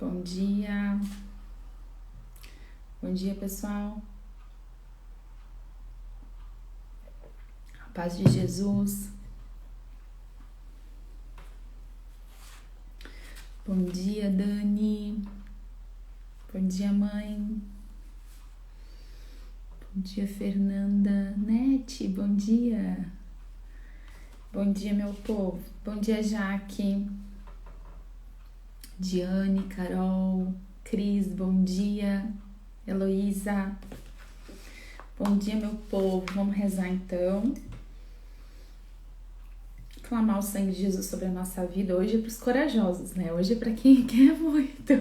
Bom dia. Bom dia, pessoal. A paz de Jesus. Bom dia, Dani. Bom dia, mãe. Bom dia, Fernanda. Nete, bom dia. Bom dia, meu povo. Bom dia, Jaque. Diane, Carol, Cris, bom dia. Heloísa. Bom dia, meu povo. Vamos rezar então. Clamar o sangue de Jesus sobre a nossa vida. Hoje é para os corajosos, né? Hoje é para quem quer muito.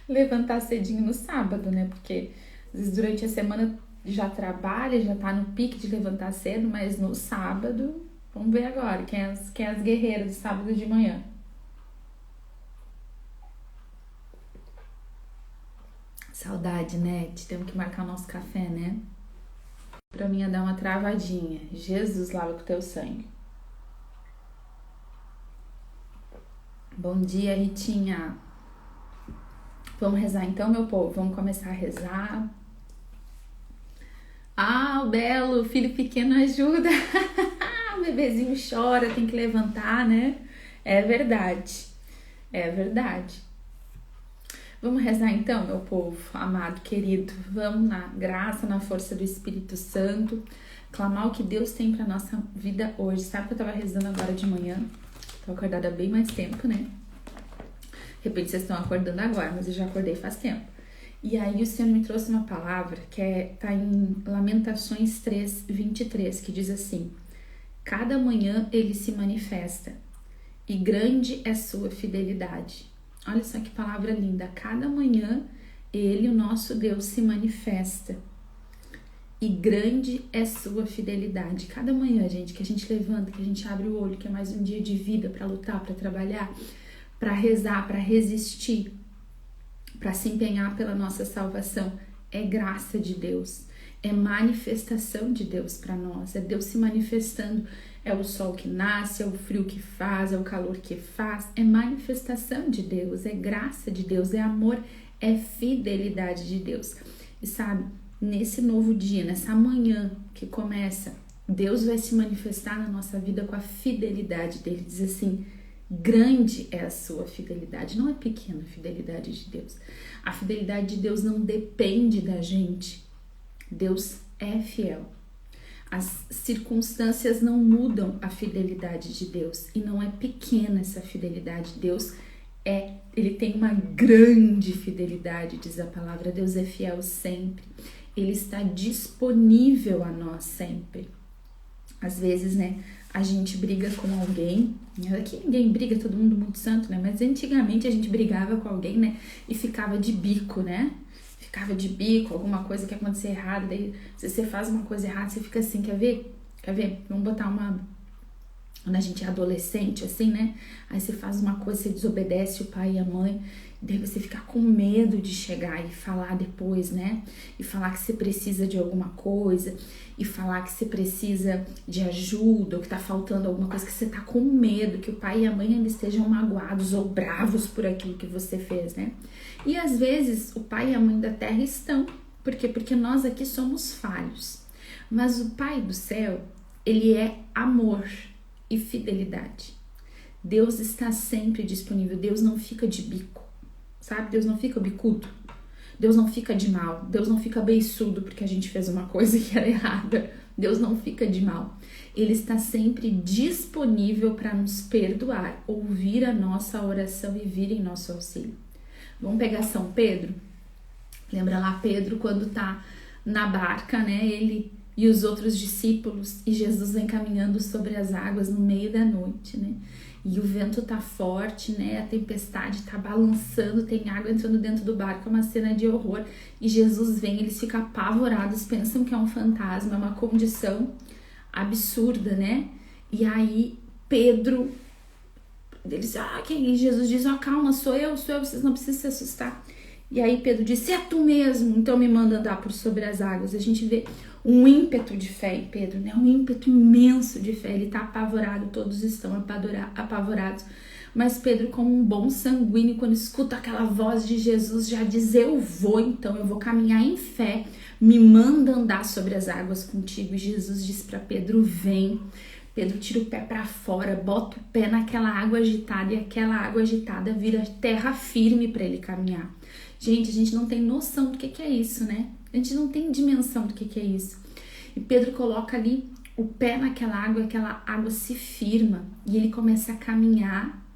Levantar cedinho no sábado, né? Porque às vezes durante a semana já trabalha, já tá no pique de levantar cedo, mas no sábado, vamos ver agora quem é as guerreiras do sábado de manhã. Saudade, né? Temos que marcar o nosso café, né? Pra mim ia dar uma travadinha. Jesus, lava com teu sangue. Bom dia, Ritinha. Vamos rezar então, meu povo? Vamos começar a rezar. Ah, o Belo, filho pequeno ajuda. O bebezinho chora, tem que levantar, né? É verdade. É verdade. Vamos rezar então, meu povo amado, querido. Vamos na graça, na força do Espírito Santo, clamar o que Deus tem para nossa vida hoje. Sabe que eu tava rezando agora de manhã? Tô acordada há bem mais tempo, né? De repente vocês estão acordando agora, mas eu já acordei faz tempo. E aí o Senhor me trouxe uma palavra que tá em Lamentações 3:23, que diz assim: cada manhã ele se manifesta, e grande é sua fidelidade. Olha só que palavra linda. Cada manhã ele, o nosso Deus, se manifesta. E grande é sua fidelidade. Cada manhã, gente, que a gente levanta, que a gente abre o olho, que é mais um dia de vida para lutar, para trabalhar, para rezar, para resistir, para se empenhar pela nossa salvação, é graça de Deus. É manifestação de Deus para nós. É Deus se manifestando. É o sol que nasce, é o frio que faz, é o calor que faz. É manifestação de Deus, é graça de Deus, é amor, é fidelidade de Deus. E sabe, nesse novo dia, nessa manhã que começa, Deus vai se manifestar na nossa vida com a fidelidade dele. Diz assim: grande é a sua fidelidade. Não é pequena a fidelidade de Deus. A fidelidade de Deus não depende da gente. Deus é fiel. As circunstâncias não mudam a fidelidade de Deus. E não é pequena essa fidelidade. Deus ele tem uma grande fidelidade, diz a palavra. Deus é fiel sempre. Ele está disponível a nós sempre. Às vezes, né, a gente briga com alguém. Aqui ninguém briga, todo mundo muito santo, né? Mas antigamente a gente brigava com alguém, né? E ficava de bico, né? Ficava de bico, alguma coisa que acontecia errada, daí se você faz uma coisa errada, você fica assim, quer ver? Vamos botar quando a gente é adolescente, assim, né? Aí você faz uma coisa, você desobedece o pai e a mãe, daí você fica com medo de chegar e falar depois, né? E falar que você precisa de alguma coisa, e falar que você precisa de ajuda, ou que tá faltando alguma coisa, que você tá com medo, que o pai e a mãe ainda estejam magoados ou bravos por aquilo que você fez, né? E às vezes o pai e a mãe da terra estão. Por quê? Porque nós aqui somos falhos. Mas o Pai do céu, ele é amor e fidelidade. Deus está sempre disponível. Deus não fica de bico, sabe? Deus não fica bicudo. Deus não fica de mal. Deus não fica beiçudo porque a gente fez uma coisa que era errada. Deus não fica de mal. Ele está sempre disponível para nos perdoar, ouvir a nossa oração e vir em nosso auxílio. Vamos pegar São Pedro? Lembra lá Pedro quando tá na barca, né? Ele e os outros discípulos, e Jesus vem caminhando sobre as águas no meio da noite, né? E o vento tá forte, né? A tempestade tá balançando, tem água entrando dentro do barco, é uma cena de horror. E Jesus vem, eles ficam apavorados, pensam que é um fantasma, é uma condição absurda, né? E aí Pedro, eles, quem? E Jesus diz, calma, sou eu, vocês não precisam se assustar. E aí Pedro disse, é tu mesmo, então me manda andar por sobre as águas. A gente vê um ímpeto de fé em Pedro, né? Um ímpeto imenso de fé. Ele tá apavorado, todos estão apavorados. Mas Pedro, como um bom sanguíneo, quando escuta aquela voz de Jesus, já diz: eu vou então, eu vou caminhar em fé, me manda andar sobre as águas contigo. E Jesus diz para Pedro: vem. Pedro tira o pé para fora, bota o pé naquela água agitada, e aquela água agitada vira terra firme para ele caminhar. Gente, a gente não tem noção do que é isso, né? A gente não tem dimensão do que é isso. E Pedro coloca ali o pé naquela água, aquela água se firma e ele começa a caminhar.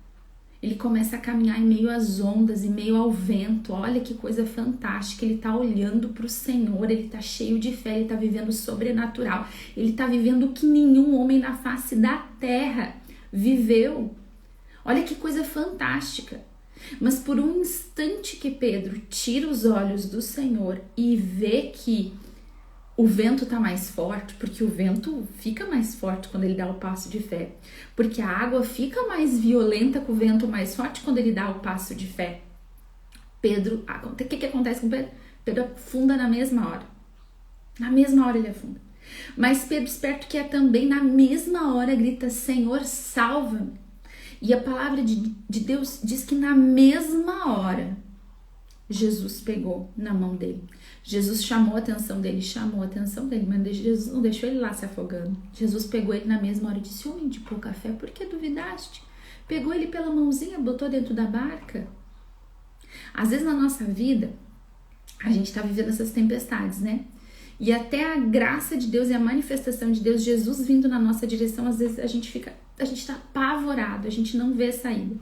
Ele começa a caminhar em meio às ondas, em meio ao vento. Olha que coisa fantástica. Ele tá olhando para o Senhor, ele tá cheio de fé, ele tá vivendo o sobrenatural. Ele tá vivendo o que nenhum homem na face da terra viveu. Olha que coisa fantástica. Mas por um instante que Pedro tira os olhos do Senhor e vê que o vento tá mais forte, porque o vento fica mais forte quando ele dá o passo de fé, porque a água fica mais violenta com o vento mais forte quando ele dá o passo de fé. Pedro, o que acontece com Pedro? Pedro afunda na mesma hora. Na mesma hora ele afunda. Mas Pedro, esperto que é também, na mesma hora grita: Senhor, salva-me. E a palavra de Deus diz que na mesma hora Jesus pegou na mão dele. Jesus chamou a atenção dele, mas Jesus não deixou ele lá se afogando. Jesus pegou ele na mesma hora e disse: homem de pouca fé, por que duvidaste? Pegou ele pela mãozinha, botou dentro da barca. Às vezes na nossa vida, a gente está vivendo essas tempestades, né? E até a graça de Deus e a manifestação de Deus, Jesus vindo na nossa direção, às vezes a gente está apavorado, a gente não vê saída.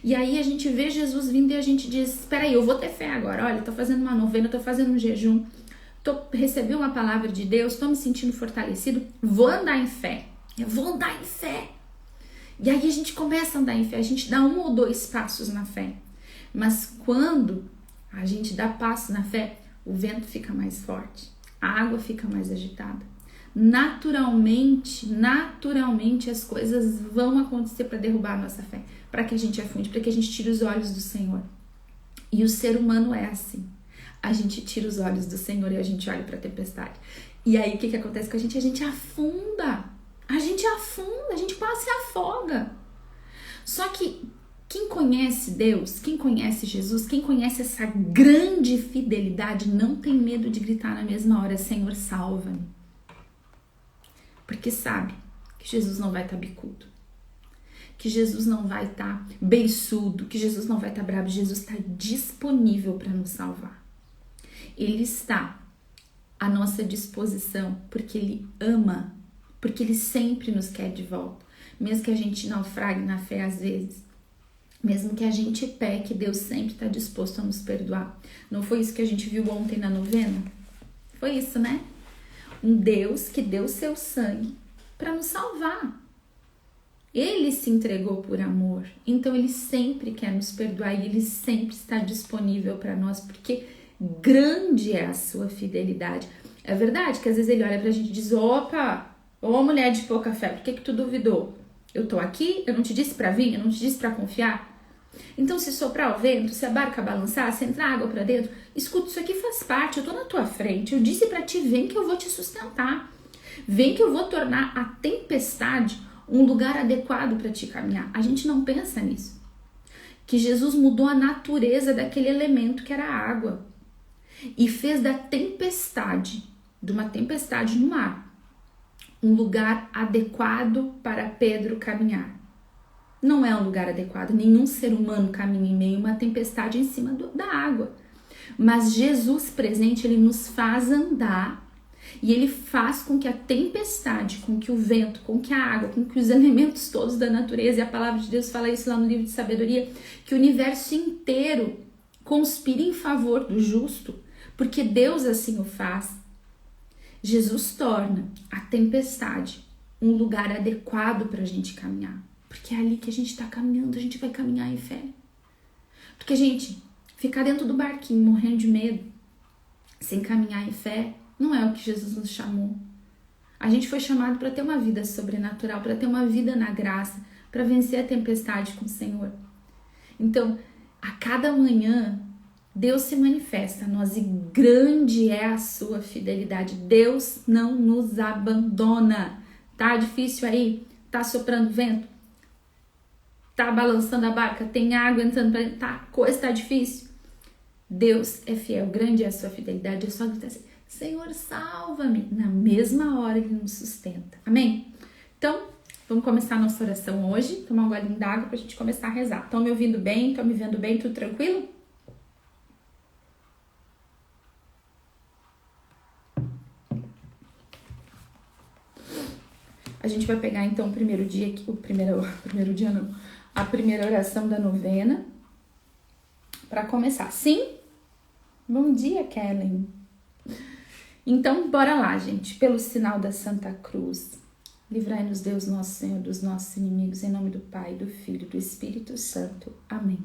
E aí a gente vê Jesus vindo e a gente diz: espera aí, eu vou ter fé agora. Olha, tô fazendo uma novena, tô fazendo um jejum, recebi uma palavra de Deus, tô me sentindo fortalecido, vou andar em fé. Eu vou andar em fé. E aí a gente começa a andar em fé, a gente dá 1 ou 2 passos na fé. Mas quando a gente dá passo na fé, o vento fica mais forte, a água fica mais agitada. Naturalmente as coisas vão acontecer para derrubar a nossa fé, para que a gente afunde, para que a gente tire os olhos do Senhor. E o ser humano é assim. A gente tira os olhos do Senhor e a gente olha para a tempestade. E aí o que acontece com a gente? A gente afunda. A gente quase se afoga. Só que quem conhece Deus, quem conhece Jesus, quem conhece essa grande fidelidade, não tem medo de gritar na mesma hora: Senhor, salva-me. Porque sabe que Jesus não vai estar bicudo, que Jesus não vai estar beiçudo, que Jesus não vai estar bravo. Jesus está disponível para nos salvar. Ele está à nossa disposição porque Ele ama, porque Ele sempre nos quer de volta. Mesmo que a gente naufrague na fé às vezes, mesmo que a gente peque, Deus sempre está disposto a nos perdoar. Não foi isso que a gente viu ontem na novena? Foi isso, né? Um Deus que deu seu sangue para nos salvar. Ele se entregou por amor, então Ele sempre quer nos perdoar e Ele sempre está disponível para nós, porque grande é a sua fidelidade. É verdade que às vezes Ele olha pra gente e diz: opa, ô mulher de pouca fé, por que tu duvidou? Eu tô aqui, eu não te disse para vir, eu não te disse para confiar? Então, se soprar o vento, se a barca balançar, se entrar água para dentro, escuta, isso aqui faz parte, eu tô na tua frente, eu disse para ti: vem que eu vou te sustentar, vem que eu vou tornar a tempestade um lugar adequado para te caminhar. A gente não pensa nisso, que Jesus mudou a natureza daquele elemento que era a água e fez da tempestade, de uma tempestade no mar, um lugar adequado para Pedro caminhar. Não é um lugar adequado, nenhum ser humano caminha em meio a uma tempestade em cima da água. Mas Jesus presente, Ele nos faz andar e Ele faz com que a tempestade, com que o vento, com que a água, com que os elementos todos da natureza, e a palavra de Deus fala isso lá no livro de sabedoria, que o universo inteiro conspire em favor do justo, porque Deus assim o faz. Jesus torna a tempestade um lugar adequado para a gente caminhar. Porque é ali que a gente está caminhando, a gente vai caminhar em fé. Porque, gente, ficar dentro do barquinho morrendo de medo, sem caminhar em fé, não é o que Jesus nos chamou. A gente foi chamado para ter uma vida sobrenatural, para ter uma vida na graça, para vencer a tempestade com o Senhor. Então, a cada manhã, Deus se manifesta a nós e grande é a sua fidelidade. Deus não nos abandona. Tá difícil aí? Tá soprando vento? tá balançando a barca, tem água entrando pra dentro, a coisa tá difícil. Deus é fiel, grande é a sua fidelidade, é só gritar assim, Senhor, salva-me. Na mesma hora Ele nos sustenta. Amém? Então, vamos começar a nossa oração hoje. Tomar um golinho d'água pra gente começar a rezar. Estão me ouvindo bem? Estão me vendo bem? Tudo tranquilo? A gente vai pegar então o primeiro dia, primeiro dia não, a primeira oração da novena para começar. Sim? Bom dia, Kellen. Então, bora lá, gente. Pelo sinal da Santa Cruz, livrai-nos Deus nosso Senhor dos nossos inimigos, em nome do Pai, do Filho e do Espírito Santo. Amém.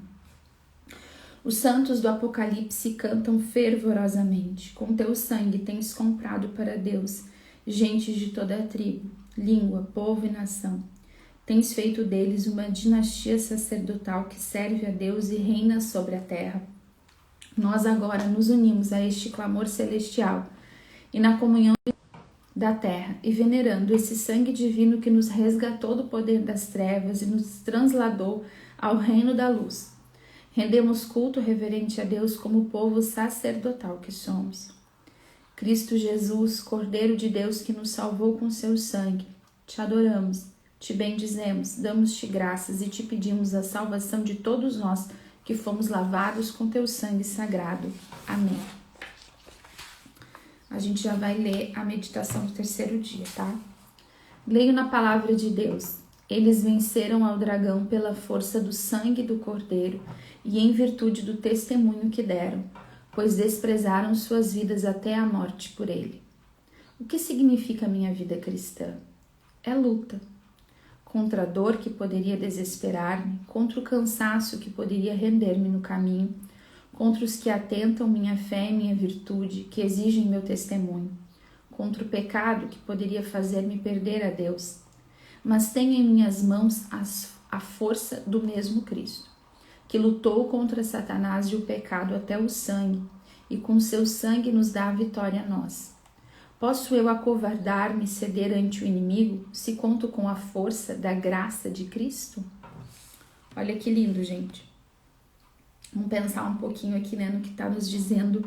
Os santos do Apocalipse cantam fervorosamente. Com teu sangue tens comprado para Deus gentes de toda a tribo, língua, povo e nação. Tens feito deles uma dinastia sacerdotal que serve a Deus e reina sobre a terra. Nós agora nos unimos a este clamor celestial e na comunhão da terra e venerando esse sangue divino que nos resgatou do poder das trevas e nos transladou ao reino da luz. Rendemos culto reverente a Deus como povo sacerdotal que somos. Cristo Jesus, Cordeiro de Deus que nos salvou com seu sangue, te adoramos, te bendizemos, damos-te graças e te pedimos a salvação de todos nós que fomos lavados com teu sangue sagrado. Amém. A gente já vai ler a meditação do terceiro dia, tá? Leio na palavra de Deus. Eles venceram ao dragão pela força do sangue do Cordeiro e em virtude do testemunho que deram, pois desprezaram suas vidas até a morte por ele. O que significa minha vida cristã? É luta. Contra a dor que poderia desesperar-me, contra o cansaço que poderia render-me no caminho, contra os que atentam minha fé e minha virtude, que exigem meu testemunho, contra o pecado que poderia fazer-me perder a Deus. Mas tenho em minhas mãos a força do mesmo Cristo, que lutou contra Satanás e o pecado até o sangue, e com seu sangue nos dá a vitória a nós. Posso eu acovardar-me e ceder ante o inimigo, se conto com a força da graça de Cristo? Olha que lindo, gente. Vamos pensar um pouquinho aqui, né, no que está nos dizendo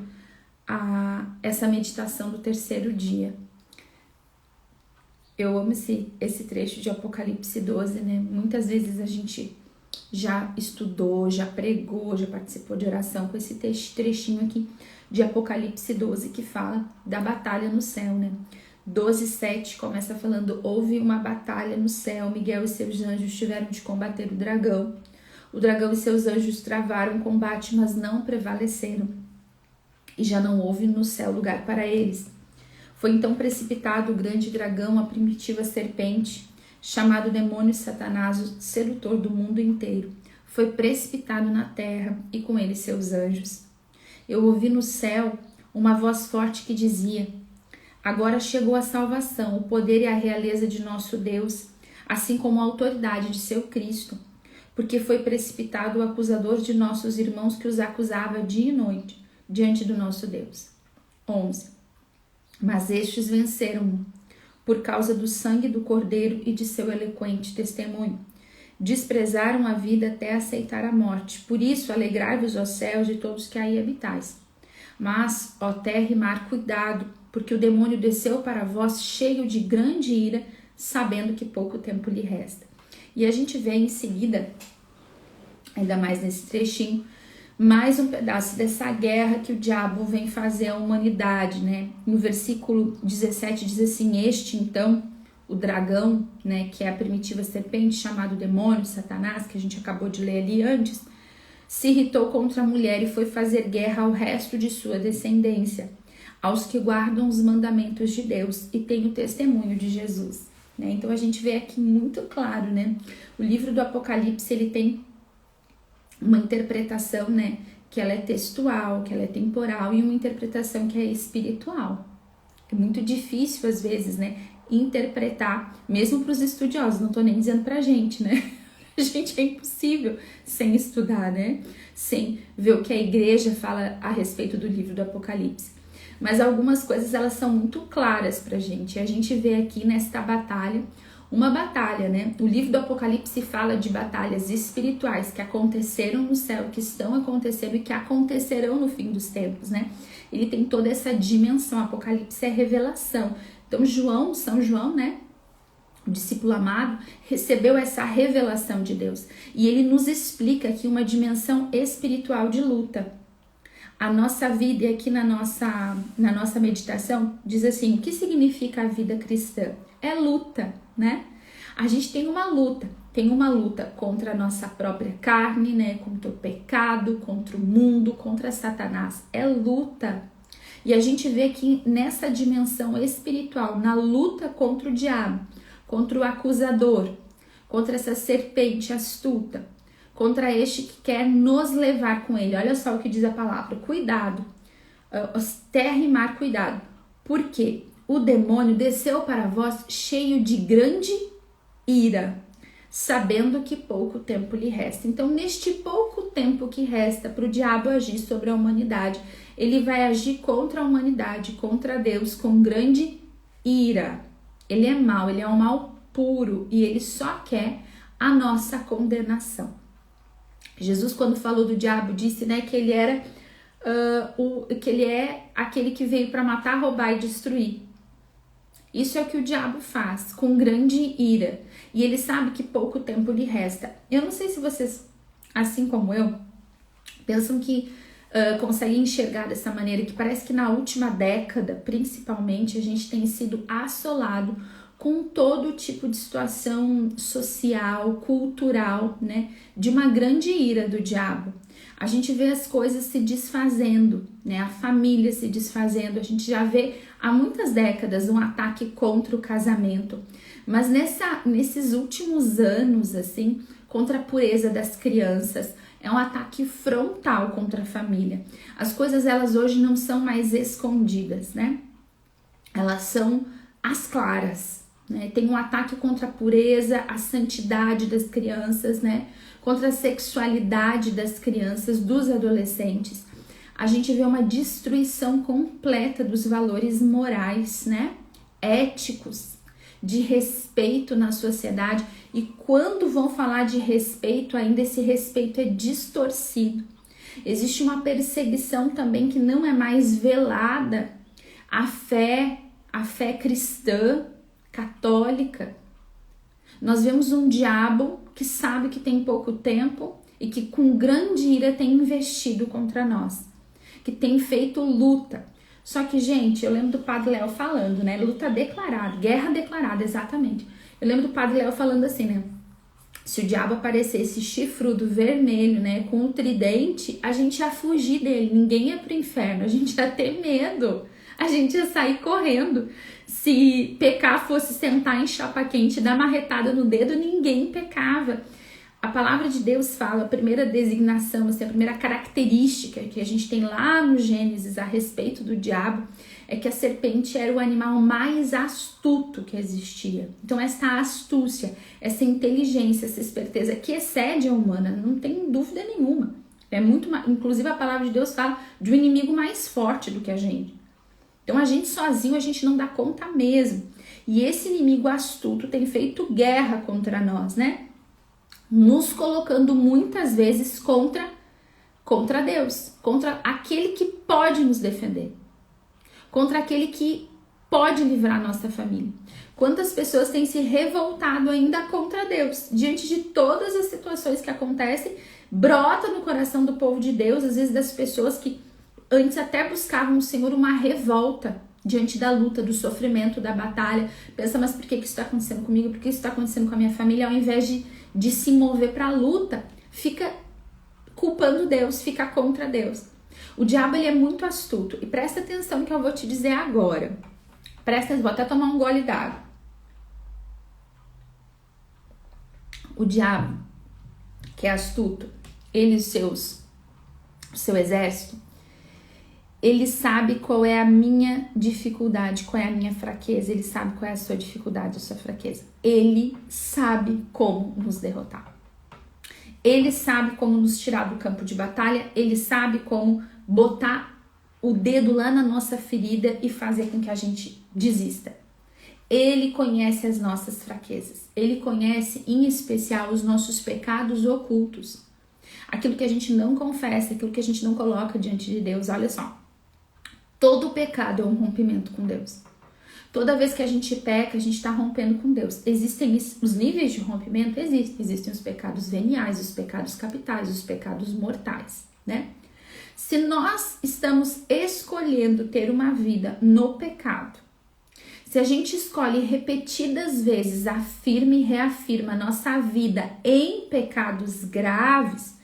essa meditação do terceiro dia. Eu amo esse trecho de Apocalipse 12, né? Muitas vezes a gente já estudou, já pregou, já participou de oração com esse trechinho aqui de Apocalipse 12, que fala da batalha no céu, né? 12:7 começa falando, houve uma batalha no céu, Miguel e seus anjos tiveram de combater o dragão e seus anjos travaram o combate, mas não prevaleceram, e já não houve no céu lugar para eles. Foi então precipitado o grande dragão, a primitiva serpente, chamado demônio Satanás, o sedutor do mundo inteiro. Foi precipitado na terra e com ele seus anjos. Eu ouvi no céu uma voz forte que dizia, agora chegou a salvação, o poder e a realeza de nosso Deus, assim como a autoridade de seu Cristo, porque foi precipitado o acusador de nossos irmãos que os acusava dia e noite diante do nosso Deus. 11. Mas estes venceram por causa do sangue do Cordeiro e de seu eloquente testemunho. Desprezaram a vida até aceitar a morte. Por isso, alegrai-vos, ó céus, de todos que aí habitais. Mas, ó terra e mar, cuidado, porque o demônio desceu para vós cheio de grande ira, sabendo que pouco tempo lhe resta. E a gente vê em seguida, ainda mais nesse trechinho, mais um pedaço dessa guerra que o diabo vem fazer à humanidade, né? No versículo 17 diz assim, este então, o dragão, né, que é a primitiva serpente, chamado demônio, Satanás, que a gente acabou de ler ali antes, se irritou contra a mulher e foi fazer guerra ao resto de sua descendência, aos que guardam os mandamentos de Deus e têm o testemunho de Jesus, né? Então a gente vê aqui muito claro, né? O livro do Apocalipse, ele tem uma interpretação, né, que ela é textual, que ela é temporal, e uma interpretação que é espiritual. É muito difícil, às vezes, né, interpretar, mesmo para os estudiosos, não tô nem dizendo pra gente, né? A gente é impossível sem estudar, né? Sem ver o que a igreja fala a respeito do livro do Apocalipse. Mas algumas coisas, elas são muito claras pra gente. A gente vê aqui nesta batalha uma batalha, né? O livro do Apocalipse fala de batalhas espirituais que aconteceram no céu, que estão acontecendo e que acontecerão no fim dos tempos, né? Ele tem toda essa dimensão. Apocalipse é revelação. Então São João, né? O discípulo amado recebeu essa revelação de Deus e ele nos explica aqui uma dimensão espiritual de luta. A nossa vida, e aqui na nossa meditação, diz assim: o que significa a vida cristã? É luta, né? A gente tem uma luta contra a nossa própria carne, né? Contra o pecado, contra o mundo, contra Satanás. É luta. E a gente vê que nessa dimensão espiritual, na luta contra o diabo, contra o acusador, contra essa serpente astuta, contra este que quer nos levar com ele. Olha só o que diz a palavra: cuidado, terra e mar, cuidado, porque o demônio desceu para vós cheio de grande ira, sabendo que pouco tempo lhe resta. Então, neste pouco tempo que resta para o diabo agir sobre a humanidade, ele vai agir contra a humanidade, contra Deus, com grande ira. Ele é mau, ele é um mal puro e ele só quer a nossa condenação. Jesus, quando falou do diabo, disse, né, que ele era que ele é aquele que veio para matar, roubar e destruir. Isso é o que o diabo faz, com grande ira. E ele sabe que pouco tempo lhe resta. Eu não sei se vocês, assim como eu, pensam que conseguem enxergar dessa maneira, que parece que na última década, principalmente, a gente tem sido assolado com todo tipo de situação social, cultural, né, de uma grande ira do diabo. A gente vê as coisas se desfazendo, né, a família se desfazendo. A gente já vê há muitas décadas um ataque contra o casamento, mas nesses últimos anos, assim, contra a pureza das crianças, é um ataque frontal contra a família. As coisas, elas hoje não são mais escondidas, né? Elas são às claras, né? Tem um ataque contra a pureza, a santidade das crianças, né? Contra a sexualidade das crianças, dos adolescentes. A gente vê uma destruição completa dos valores morais, né? Éticos, de respeito na sociedade. E quando vão falar de respeito, ainda esse respeito é distorcido. Existe uma perseguição também que não é mais velada à fé cristã, católica. Nós vemos um diabo que sabe que tem pouco tempo e que com grande ira tem investido contra nós, que tem feito luta. Só que, gente, eu lembro do Padre Léo falando, né? Luta declarada, guerra declarada, exatamente. Eu lembro do Padre Léo falando assim, né? Se o diabo aparecesse chifrudo vermelho, né, com o tridente, a gente ia fugir dele, ninguém ia pro inferno, a gente ia ter medo, a gente ia sair correndo. Se pecar fosse sentar em chapa quente e dar marretada no dedo, ninguém pecava. A palavra de Deus fala, a primeira designação, assim, a primeira característica que a gente tem lá no Gênesis a respeito do diabo é que a serpente era o animal mais astuto que existia. Então essa astúcia, essa inteligência, essa esperteza que excede a humana, não tem dúvida nenhuma. É muito, inclusive a palavra de Deus fala de um inimigo mais forte do que a gente. Então a gente sozinho a gente não dá conta mesmo. E esse inimigo astuto tem feito guerra contra nós, né? Nos colocando muitas vezes contra Deus, contra aquele que pode nos defender, contra aquele que pode livrar a nossa família. Quantas pessoas têm se revoltado ainda contra Deus, diante de todas as situações que acontecem, brota no coração do povo de Deus, às vezes das pessoas que antes até buscavam o Senhor, uma revolta diante da luta, do sofrimento, da batalha. Pensa, mas por que isso está acontecendo comigo? Por que isso está acontecendo com a minha família? Ao invés de se mover para a luta, fica culpando Deus, fica contra Deus. O diabo, ele é muito astuto. E presta atenção no que eu vou te dizer agora. Presta atenção, vou até tomar um gole d'água. O diabo, que é astuto, ele e o seu exército, ele sabe qual é a minha dificuldade, qual é a minha fraqueza. Ele sabe qual é a sua dificuldade, a sua fraqueza. Ele sabe como nos derrotar. Ele sabe como nos tirar do campo de batalha. Ele sabe como botar o dedo lá na nossa ferida e fazer com que a gente desista. Ele conhece as nossas fraquezas. Ele conhece, em especial, os nossos pecados ocultos. Aquilo que a gente não confessa, aquilo que a gente não coloca diante de Deus. Olha só. Todo pecado é um rompimento com Deus. Toda vez que a gente peca, a gente está rompendo com Deus. Existem os níveis de rompimento? Existem os pecados veniais, os pecados capitais, os pecados mortais, né? Se nós estamos escolhendo ter uma vida no pecado, se a gente escolhe repetidas vezes, afirma e reafirma a nossa vida em pecados graves,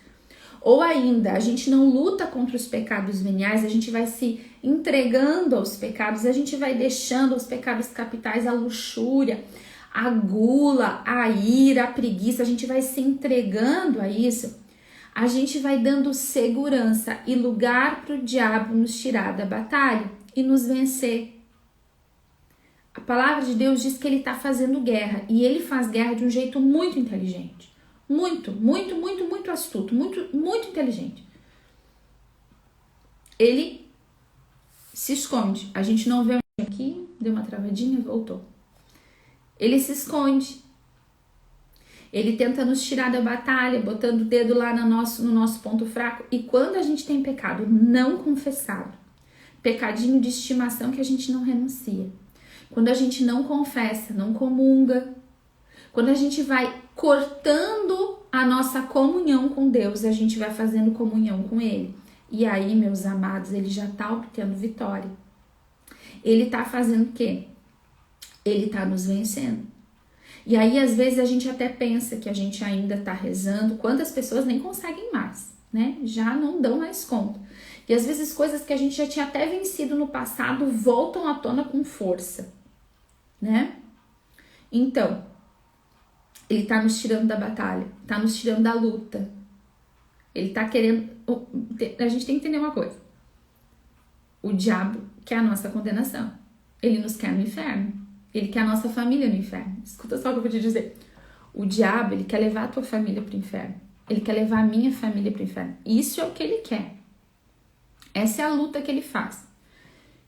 ou ainda a gente não luta contra os pecados veniais, a gente vai se entregando aos pecados, a gente vai deixando os pecados capitais, a luxúria, a gula, a ira, a preguiça, a gente vai se entregando a isso, a gente vai dando segurança e lugar para o diabo nos tirar da batalha e nos vencer. A palavra de Deus diz que ele está fazendo guerra e ele faz guerra de um jeito muito inteligente. Muito astuto, muito inteligente. Ele se esconde. A gente não vê aqui, deu uma travadinha, voltou. Ele se esconde. Ele tenta nos tirar da batalha, botando o dedo lá no nosso ponto fraco. E quando a gente tem pecado não confessado, pecadinho de estimação que a gente não renuncia, quando a gente não confessa, não comunga, quando a gente vai cortando a nossa comunhão com Deus, a gente vai fazendo comunhão com Ele. E aí, meus amados, ele já está obtendo vitória. Ele está fazendo o quê? Ele está nos vencendo. E aí, às vezes, a gente até pensa que a gente ainda está rezando, quantas pessoas nem conseguem mais, né? Já não dão mais conta. E às vezes, coisas que a gente já tinha até vencido no passado voltam à tona com força, né? Então, ele tá nos tirando da batalha, tá nos tirando da luta. Ele tá querendo... A gente tem que entender uma coisa. O diabo quer a nossa condenação. Ele nos quer no inferno. Ele quer a nossa família no inferno. Escuta só o que eu vou te dizer. O diabo, ele quer levar a tua família pro inferno. Ele quer levar a minha família pro inferno. Isso é o que ele quer. Essa é a luta que ele faz.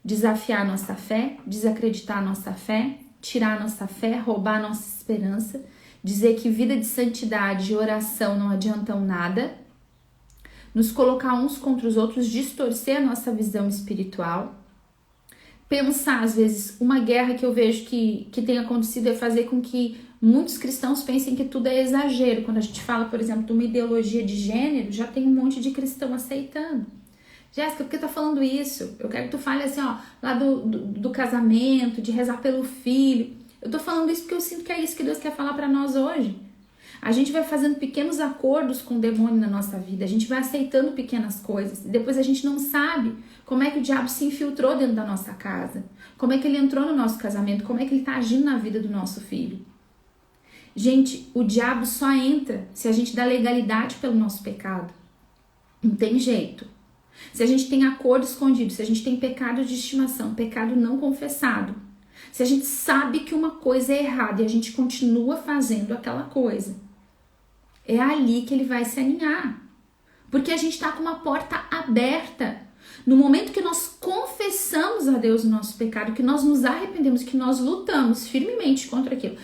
Desafiar a nossa fé, desacreditar a nossa fé, tirar a nossa fé, roubar a nossa esperança, dizer que vida de santidade e oração não adiantam nada, nos colocar uns contra os outros, distorcer a nossa visão espiritual, pensar, às vezes, uma guerra que eu vejo que tem acontecido é fazer com que muitos cristãos pensem que tudo é exagero. Quando a gente fala, por exemplo, de uma ideologia de gênero, já tem um monte de cristão aceitando. Jéssica, por que tá falando isso? Eu quero que tu fale assim, ó, lá do casamento, de rezar pelo filho. Eu tô falando isso porque eu sinto que é isso que Deus quer falar pra nós hoje. A gente vai fazendo pequenos acordos com o demônio na nossa vida, a gente vai aceitando pequenas coisas, e depois a gente não sabe como é que o diabo se infiltrou dentro da nossa casa, como é que ele entrou no nosso casamento, como é que ele tá agindo na vida do nosso filho. Gente, o diabo só entra se a gente dá legalidade pelo nosso pecado. Não tem jeito. Se a gente tem acordo escondido, se a gente tem pecado de estimação, pecado não confessado, se a gente sabe que uma coisa é errada e a gente continua fazendo aquela coisa, é ali que ele vai se aninhar. Porque a gente está com uma porta aberta. No momento que nós confessamos a Deus o nosso pecado, que nós nos arrependemos, que nós lutamos firmemente contra aquilo.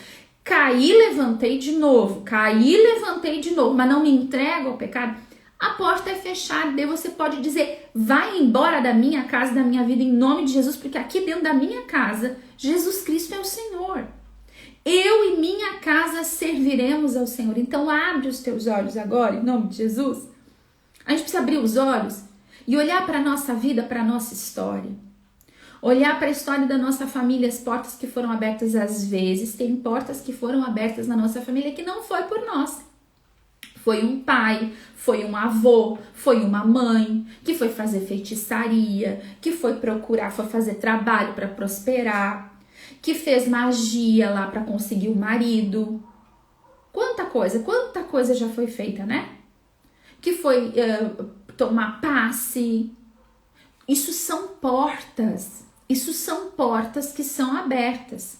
Caí, levantei de novo. Caí, levantei de novo, mas não me entrego ao pecado. A porta é fechada, daí você pode dizer, vai embora da minha casa, da minha vida, em nome de Jesus, porque aqui dentro da minha casa, Jesus Cristo é o Senhor. Eu e minha casa serviremos ao Senhor. Então abre os teus olhos agora, em nome de Jesus. A gente precisa abrir os olhos e olhar para a nossa vida, para a nossa história. Olhar para a história da nossa família, as portas que foram abertas às vezes. Tem portas que foram abertas na nossa família que não foi por nós. Foi um pai, foi um avô, foi uma mãe que foi fazer feitiçaria, que foi procurar, foi fazer trabalho para prosperar, que fez magia lá para conseguir o marido. Quanta coisa já foi feita, né? Que foi tomar passe. Isso são portas que são abertas.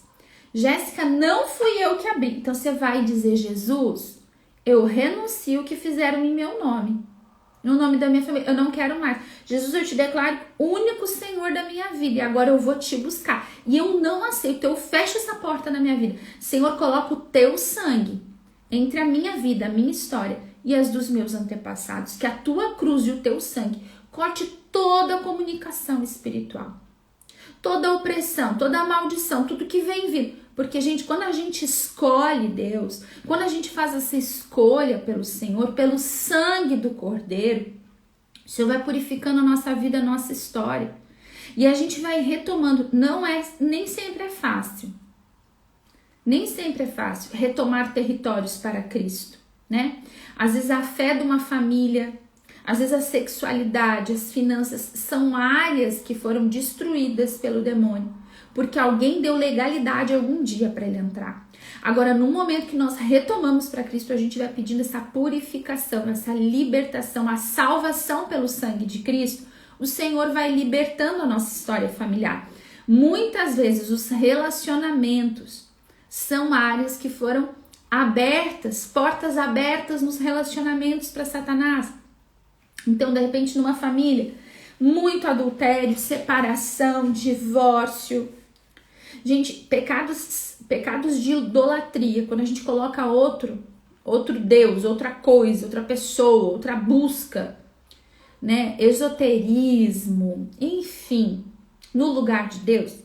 Jéssica, não fui eu que abri. Então você vai dizer, Jesus, eu renuncio o que fizeram em meu nome. no nome da minha família, eu não quero mais. Jesus, eu te declaro único Senhor da minha vida e agora eu vou te buscar. E eu não aceito, eu fecho essa porta na minha vida. Senhor, coloca o teu sangue entre a minha vida, a minha história e as dos meus antepassados. Que a tua cruz e o teu sangue corte toda a comunicação espiritual. Toda a opressão, toda a maldição, tudo que vem vindo. Porque, gente, quando a gente escolhe Deus, quando a gente faz essa escolha pelo Senhor, pelo sangue do Cordeiro, o Senhor vai purificando a nossa vida, a nossa história. E a gente vai retomando. Nem sempre é fácil. Nem sempre é fácil retomar territórios para Cristo, né? Às vezes a fé de uma família, às vezes a sexualidade, as finanças são áreas que foram destruídas pelo demônio, porque alguém deu legalidade algum dia para ele entrar. Agora, no momento que nós retomamos para Cristo, a gente vai pedindo essa purificação, essa libertação, a salvação pelo sangue de Cristo, o Senhor vai libertando a nossa história familiar. Muitas vezes os relacionamentos são áreas que foram abertas, portas abertas nos relacionamentos para Satanás. Então, de repente, numa família, muito adultério, separação, divórcio. Gente, pecados de idolatria, quando a gente coloca outro Deus, outra coisa, outra pessoa, outra busca, né? Esoterismo, enfim, no lugar de Deus.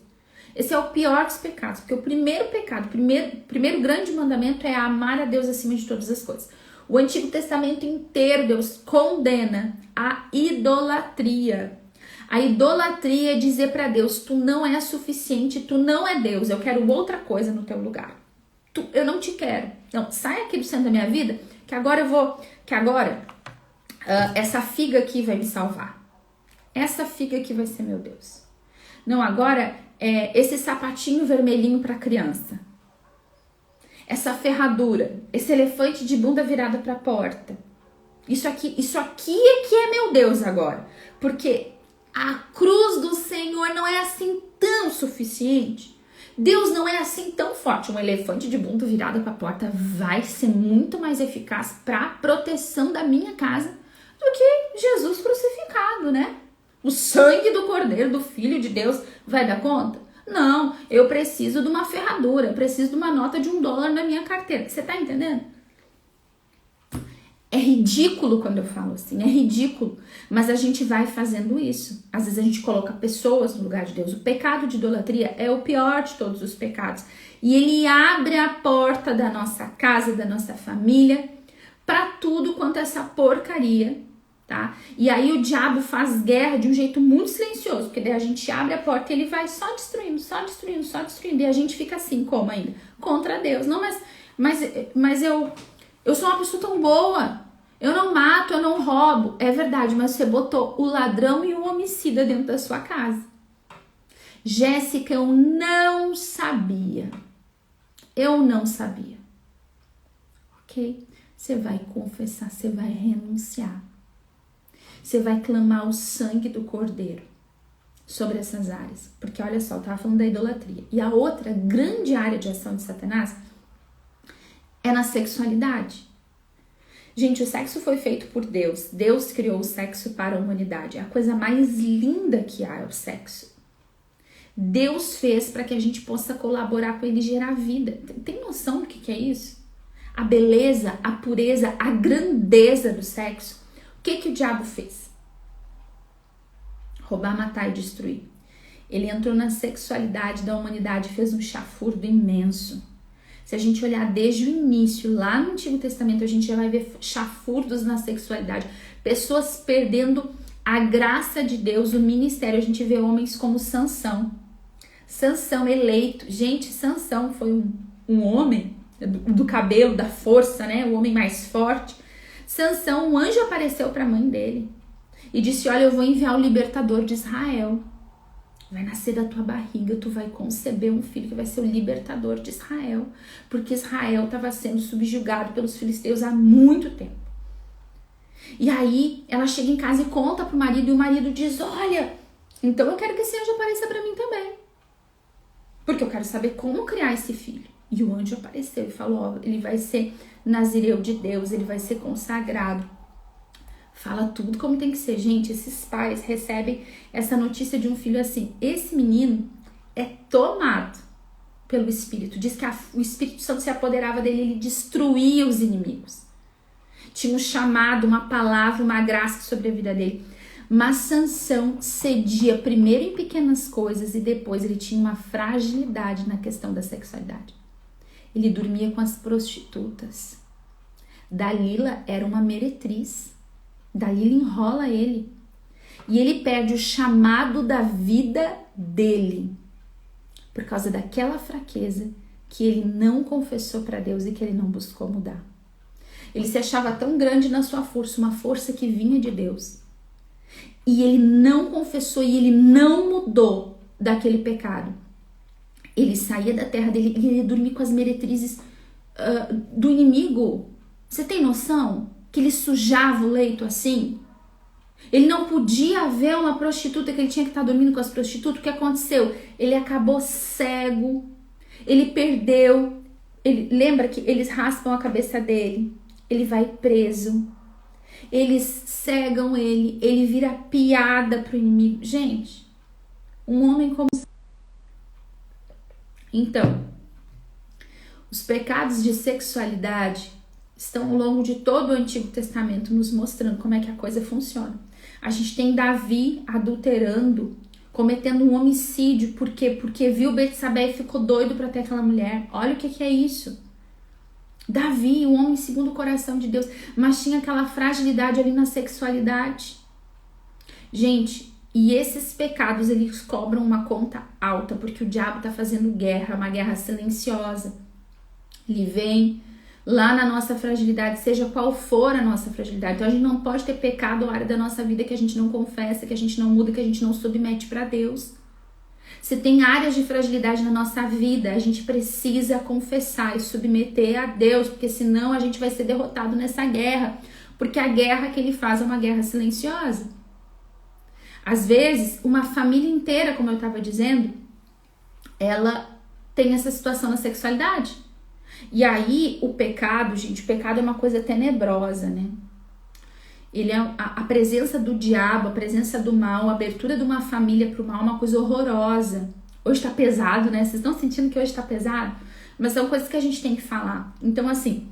Esse é o pior dos pecados, porque o primeiro pecado, primeiro grande mandamento é amar a Deus acima de todas as coisas. O Antigo Testamento inteiro, Deus condena a idolatria. A idolatria é dizer para Deus, tu não é suficiente, tu não é Deus, eu quero outra coisa no teu lugar. Eu não te quero. Não, sai aqui do centro da minha vida, que agora essa figa aqui vai me salvar. Essa figa aqui vai ser meu Deus. Não, agora esse sapatinho vermelhinho para criança. Essa ferradura, esse elefante de bunda virada para a porta. Isso aqui é que é meu Deus agora. Porque a cruz do Senhor não é assim tão suficiente. Deus não é assim tão forte. Um elefante de bunda virada para a porta vai ser muito mais eficaz para a proteção da minha casa do que Jesus crucificado, né? O sangue do Cordeiro, do Filho de Deus, vai dar conta? Não, eu preciso de uma ferradura, eu preciso de uma nota de $1 na minha carteira. Você tá entendendo? É ridículo quando eu falo assim, é ridículo. Mas a gente vai fazendo isso. Às vezes a gente coloca pessoas no lugar de Deus. O pecado de idolatria é o pior de todos os pecados. E ele abre a porta da nossa casa, da nossa família, para tudo quanto essa porcaria, tá? E aí o diabo faz guerra de um jeito muito silencioso, porque daí a gente abre a porta e ele vai só destruindo, e a gente fica assim, como ainda? Contra Deus. Não, mas eu sou uma pessoa tão boa, eu não mato, eu não roubo. É verdade, mas você botou o ladrão e o homicida dentro da sua casa. Jéssica, eu não sabia. Ok? Você vai confessar, você vai renunciar. Você vai clamar o sangue do Cordeiro sobre essas áreas. Porque olha só, eu estava falando da idolatria. E a outra grande área de ação de Satanás é na sexualidade. Gente, o sexo foi feito por Deus. Deus criou o sexo para a humanidade. É a coisa mais linda que há, é o sexo. Deus fez para que a gente possa colaborar com ele e gerar vida. Tem noção do que é isso? A beleza, a pureza, a grandeza do sexo. O que o diabo fez? Roubar, matar e destruir. Ele entrou na sexualidade da humanidade e fez um chafurdo imenso. Se a gente olhar desde o início, lá no Antigo Testamento, a gente já vai ver chafurdos na sexualidade. Pessoas perdendo a graça de Deus, o ministério. A gente vê homens como Sansão. Sansão eleito. Gente, Sansão foi um homem do cabelo, da força, né? O homem mais forte. Sansão, um anjo apareceu para a mãe dele e disse, olha, eu vou enviar o libertador de Israel. Vai nascer da tua barriga, tu vai conceber um filho que vai ser o libertador de Israel. Porque Israel estava sendo subjugado pelos filisteus há muito tempo. E aí, ela chega em casa e conta pro marido, e o marido diz, olha, então eu quero que esse anjo apareça para mim também. Porque eu quero saber como criar esse filho. E o anjo apareceu e falou, ó, ele vai ser nazireu de Deus, ele vai ser consagrado. Fala tudo como tem que ser. Gente, esses pais recebem essa notícia de um filho assim. Esse menino é tomado pelo Espírito. Diz que o Espírito Santo se apoderava dele, ele destruía os inimigos. Tinha um chamado, uma palavra, uma graça sobre a vida dele. Mas Sansão cedia primeiro em pequenas coisas e depois ele tinha uma fragilidade na questão da sexualidade. Ele dormia com as prostitutas. Dalila era uma meretriz. Dalila enrola ele. E ele perde o chamado da vida dele por causa daquela fraqueza que ele não confessou para Deus e que ele não buscou mudar. Ele se achava tão grande na sua força, uma força que vinha de Deus. E ele não confessou e ele não mudou daquele pecado. Ele saía da terra dele e ele ia dormir com as meretrizes do inimigo. Você tem noção que ele sujava o leito assim? Ele não podia ver uma prostituta, que ele tinha que estar dormindo com as prostitutas. O que aconteceu? Ele acabou cego. Ele perdeu. Lembra que eles raspam a cabeça dele. Ele vai preso. Eles cegam ele. Ele vira piada pro inimigo. Gente, um homem como... Então, os pecados de sexualidade estão ao longo de todo o Antigo Testamento nos mostrando como é que a coisa funciona. A gente tem Davi adulterando, cometendo um homicídio. Por quê? Porque viu Betsabé e ficou doido para ter aquela mulher. Olha o que é isso. Davi, um homem segundo o coração de Deus, mas tinha aquela fragilidade ali na sexualidade. Gente, e esses pecados, eles cobram uma conta alta, porque o diabo tá fazendo guerra, uma guerra silenciosa. Ele vem lá na nossa fragilidade, seja qual for a nossa fragilidade. Então a gente não pode ter pecado ou área da nossa vida que a gente não confessa, que a gente não muda, que a gente não submete para Deus. Se tem áreas de fragilidade na nossa vida, a gente precisa confessar e submeter a Deus, porque senão a gente vai ser derrotado nessa guerra, porque a guerra que ele faz é uma guerra silenciosa. Às vezes, uma família inteira, como eu estava dizendo, ela tem essa situação na sexualidade. E aí, o pecado, gente, o pecado é uma coisa tenebrosa, né? Ele é a presença do diabo, a presença do mal, a abertura de uma família para o mal é uma coisa horrorosa. Hoje tá pesado, né? Vocês estão sentindo que hoje tá pesado? Mas são coisas que a gente tem que falar. Então, assim,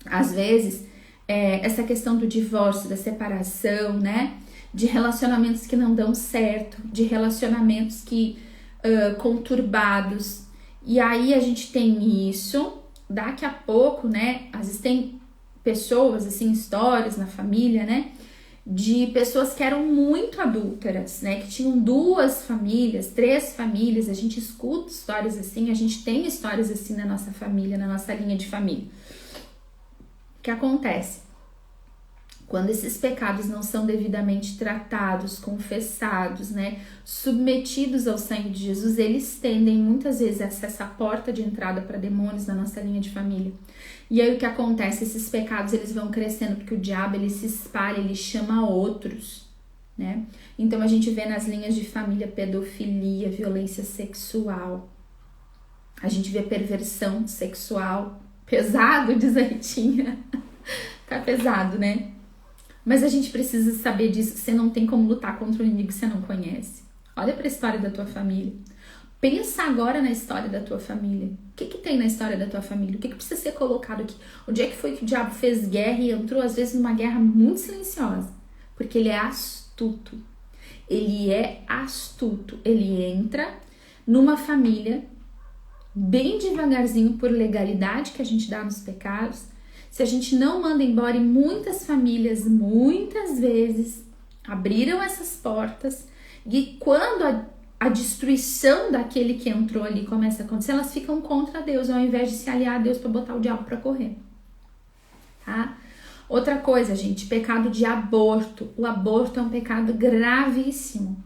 às vezes, essa questão do divórcio, da separação, né? De relacionamentos que não dão certo, de relacionamentos que conturbados. E aí a gente tem isso, daqui a pouco, né? Às vezes tem pessoas, assim, histórias na família, né? De pessoas que eram muito adúlteras, né? Que tinham 2 famílias, 3 famílias. A gente escuta histórias assim, a gente tem histórias assim na nossa família, na nossa linha de família. O que acontece? Quando esses pecados não são devidamente tratados, confessados, né, submetidos ao sangue de Jesus, eles tendem muitas vezes a ser essa porta de entrada para demônios na nossa linha de família. E aí o que acontece? Esses pecados eles vão crescendo porque o diabo ele se espalha, ele chama outros, né? Então a gente vê nas linhas de família pedofilia, violência sexual, a gente vê perversão sexual, pesado, diz a Ritinha. Tá pesado, né? Mas a gente precisa saber disso. Você não tem como lutar contra o inimigo que você não conhece. Olha para a história da tua família. Pensa agora na história da tua família. O que tem na história da tua família? O que precisa ser colocado aqui? Onde é que foi que o diabo fez guerra e entrou às vezes numa guerra muito silenciosa? Porque ele é astuto. Ele é astuto. Ele entra numa família bem devagarzinho por legalidade que a gente dá nos pecados. Se a gente não manda embora, e muitas famílias, muitas vezes, abriram essas portas, e quando a destruição daquele que entrou ali começa a acontecer, elas ficam contra Deus, ao invés de se aliar a Deus para botar o diabo para correr. Tá? Outra coisa, gente, pecado de aborto. O aborto é um pecado gravíssimo,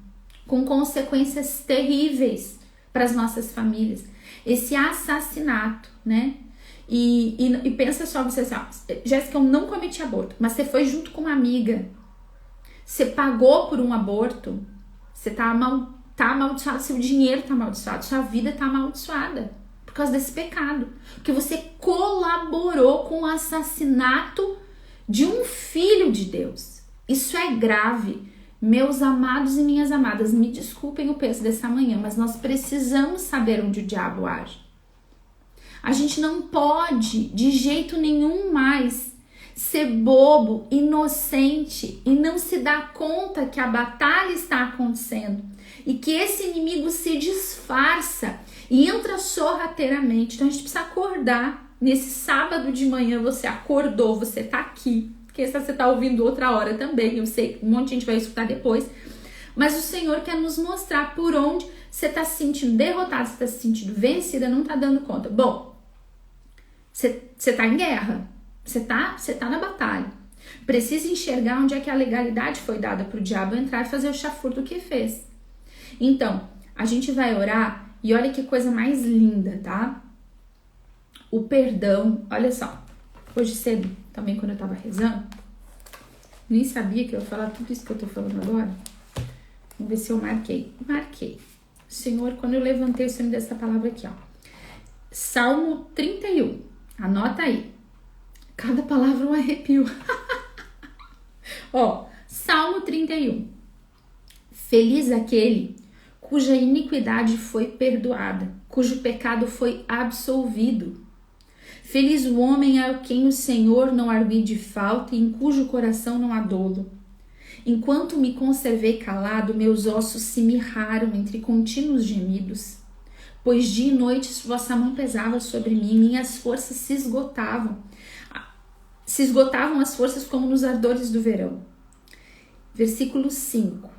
com consequências terríveis para as nossas famílias. Esse assassinato, né? E pensa só, você assim, ó, Jéssica, eu não cometi aborto, mas você foi junto com uma amiga, você pagou por um aborto, você tá amaldiçoado, seu dinheiro tá amaldiçoado, sua vida tá amaldiçoada por causa desse pecado, porque você colaborou com o assassinato de um filho de Deus. Isso é grave. Meus amados e minhas amadas, me desculpem o peso dessa manhã, mas nós precisamos saber onde o diabo age. A gente não pode, de jeito nenhum mais, ser bobo, inocente e não se dar conta que a batalha está acontecendo e que esse inimigo se disfarça e entra sorrateiramente. Então a gente precisa acordar. Nesse sábado de manhã você acordou, você tá aqui. Porque se você tá ouvindo outra hora também, eu sei que um monte de gente vai escutar depois. Mas o Senhor quer nos mostrar por onde você tá se sentindo derrotada, você tá se sentindo vencida, não tá dando conta. Bom, você tá em guerra. Você tá na batalha. Precisa enxergar onde é que a legalidade foi dada para o diabo entrar e fazer o chafurdo que fez. Então, a gente vai orar e olha que coisa mais linda, tá? O perdão, olha só. Hoje cedo, também quando eu tava rezando, nem sabia que eu ia falar tudo isso que eu tô falando agora. Vamos ver se eu marquei. Marquei. Senhor, quando eu levantei, o Senhor me deu essa palavra aqui, ó. Salmo 31. Anota aí. Cada palavra um arrepio. Ó, Salmo 31. Feliz aquele cuja iniquidade foi perdoada, cujo pecado foi absolvido. Feliz o homem a quem o Senhor não argue falta e em cujo coração não há dolo. Enquanto me conservei calado, meus ossos se mirraram entre contínuos gemidos. Pois dia e noite vossa mão pesava sobre mim, minhas forças se esgotavam. Se esgotavam as forças como nos ardores do verão. Versículo 5.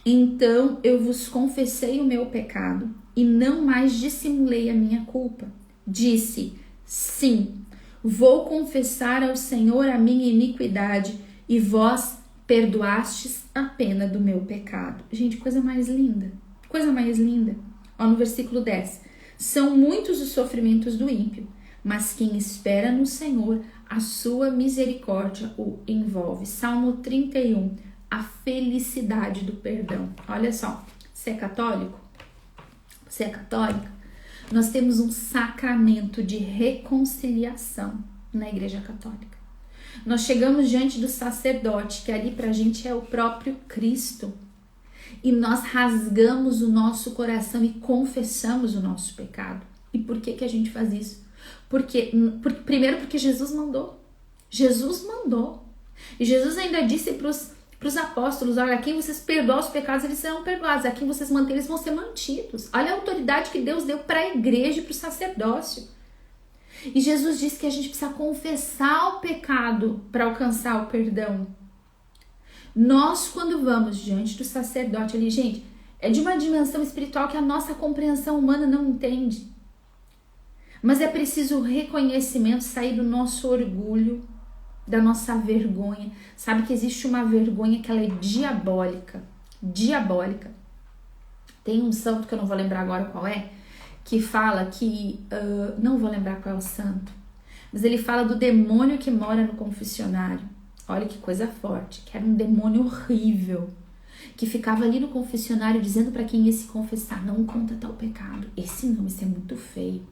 Então eu vos confessei o meu pecado e não mais dissimulei a minha culpa. Disse, sim, vou confessar ao Senhor a minha iniquidade e vós perdoastes a pena do meu pecado. Gente, coisa mais linda. Coisa mais linda. Ó, no versículo 10. São muitos os sofrimentos do ímpio, mas quem espera no Senhor, a sua misericórdia o envolve. Salmo 31, a felicidade do perdão. Olha só, você é católico? Você é católica? Nós temos um sacramento de reconciliação na Igreja Católica. Nós chegamos diante do sacerdote, que ali pra gente é o próprio Cristo. E nós rasgamos o nosso coração e confessamos o nosso pecado. E por que a gente faz isso? Primeiro porque Jesus mandou. Jesus mandou. E Jesus ainda disse para os apóstolos, olha, a quem vocês perdoam os pecados, eles serão perdoados. A quem vocês mantêm, eles vão ser mantidos. Olha a autoridade que Deus deu para a igreja e para o sacerdócio. E Jesus disse que a gente precisa confessar o pecado para alcançar o perdão. Nós, quando vamos diante do sacerdote ali, gente, é de uma dimensão espiritual que a nossa compreensão humana não entende. Mas é preciso o reconhecimento, sair do nosso orgulho, da nossa vergonha. Sabe que existe uma vergonha que ela é diabólica. Diabólica. Tem um santo que eu não vou lembrar agora qual é, que fala que... não vou lembrar qual é o santo. Mas ele fala do demônio que mora no confessionário. Olha que coisa forte. Que era um demônio horrível. Que ficava ali no confessionário dizendo para quem ia se confessar, não conta tal pecado. Esse não, esse é muito feio.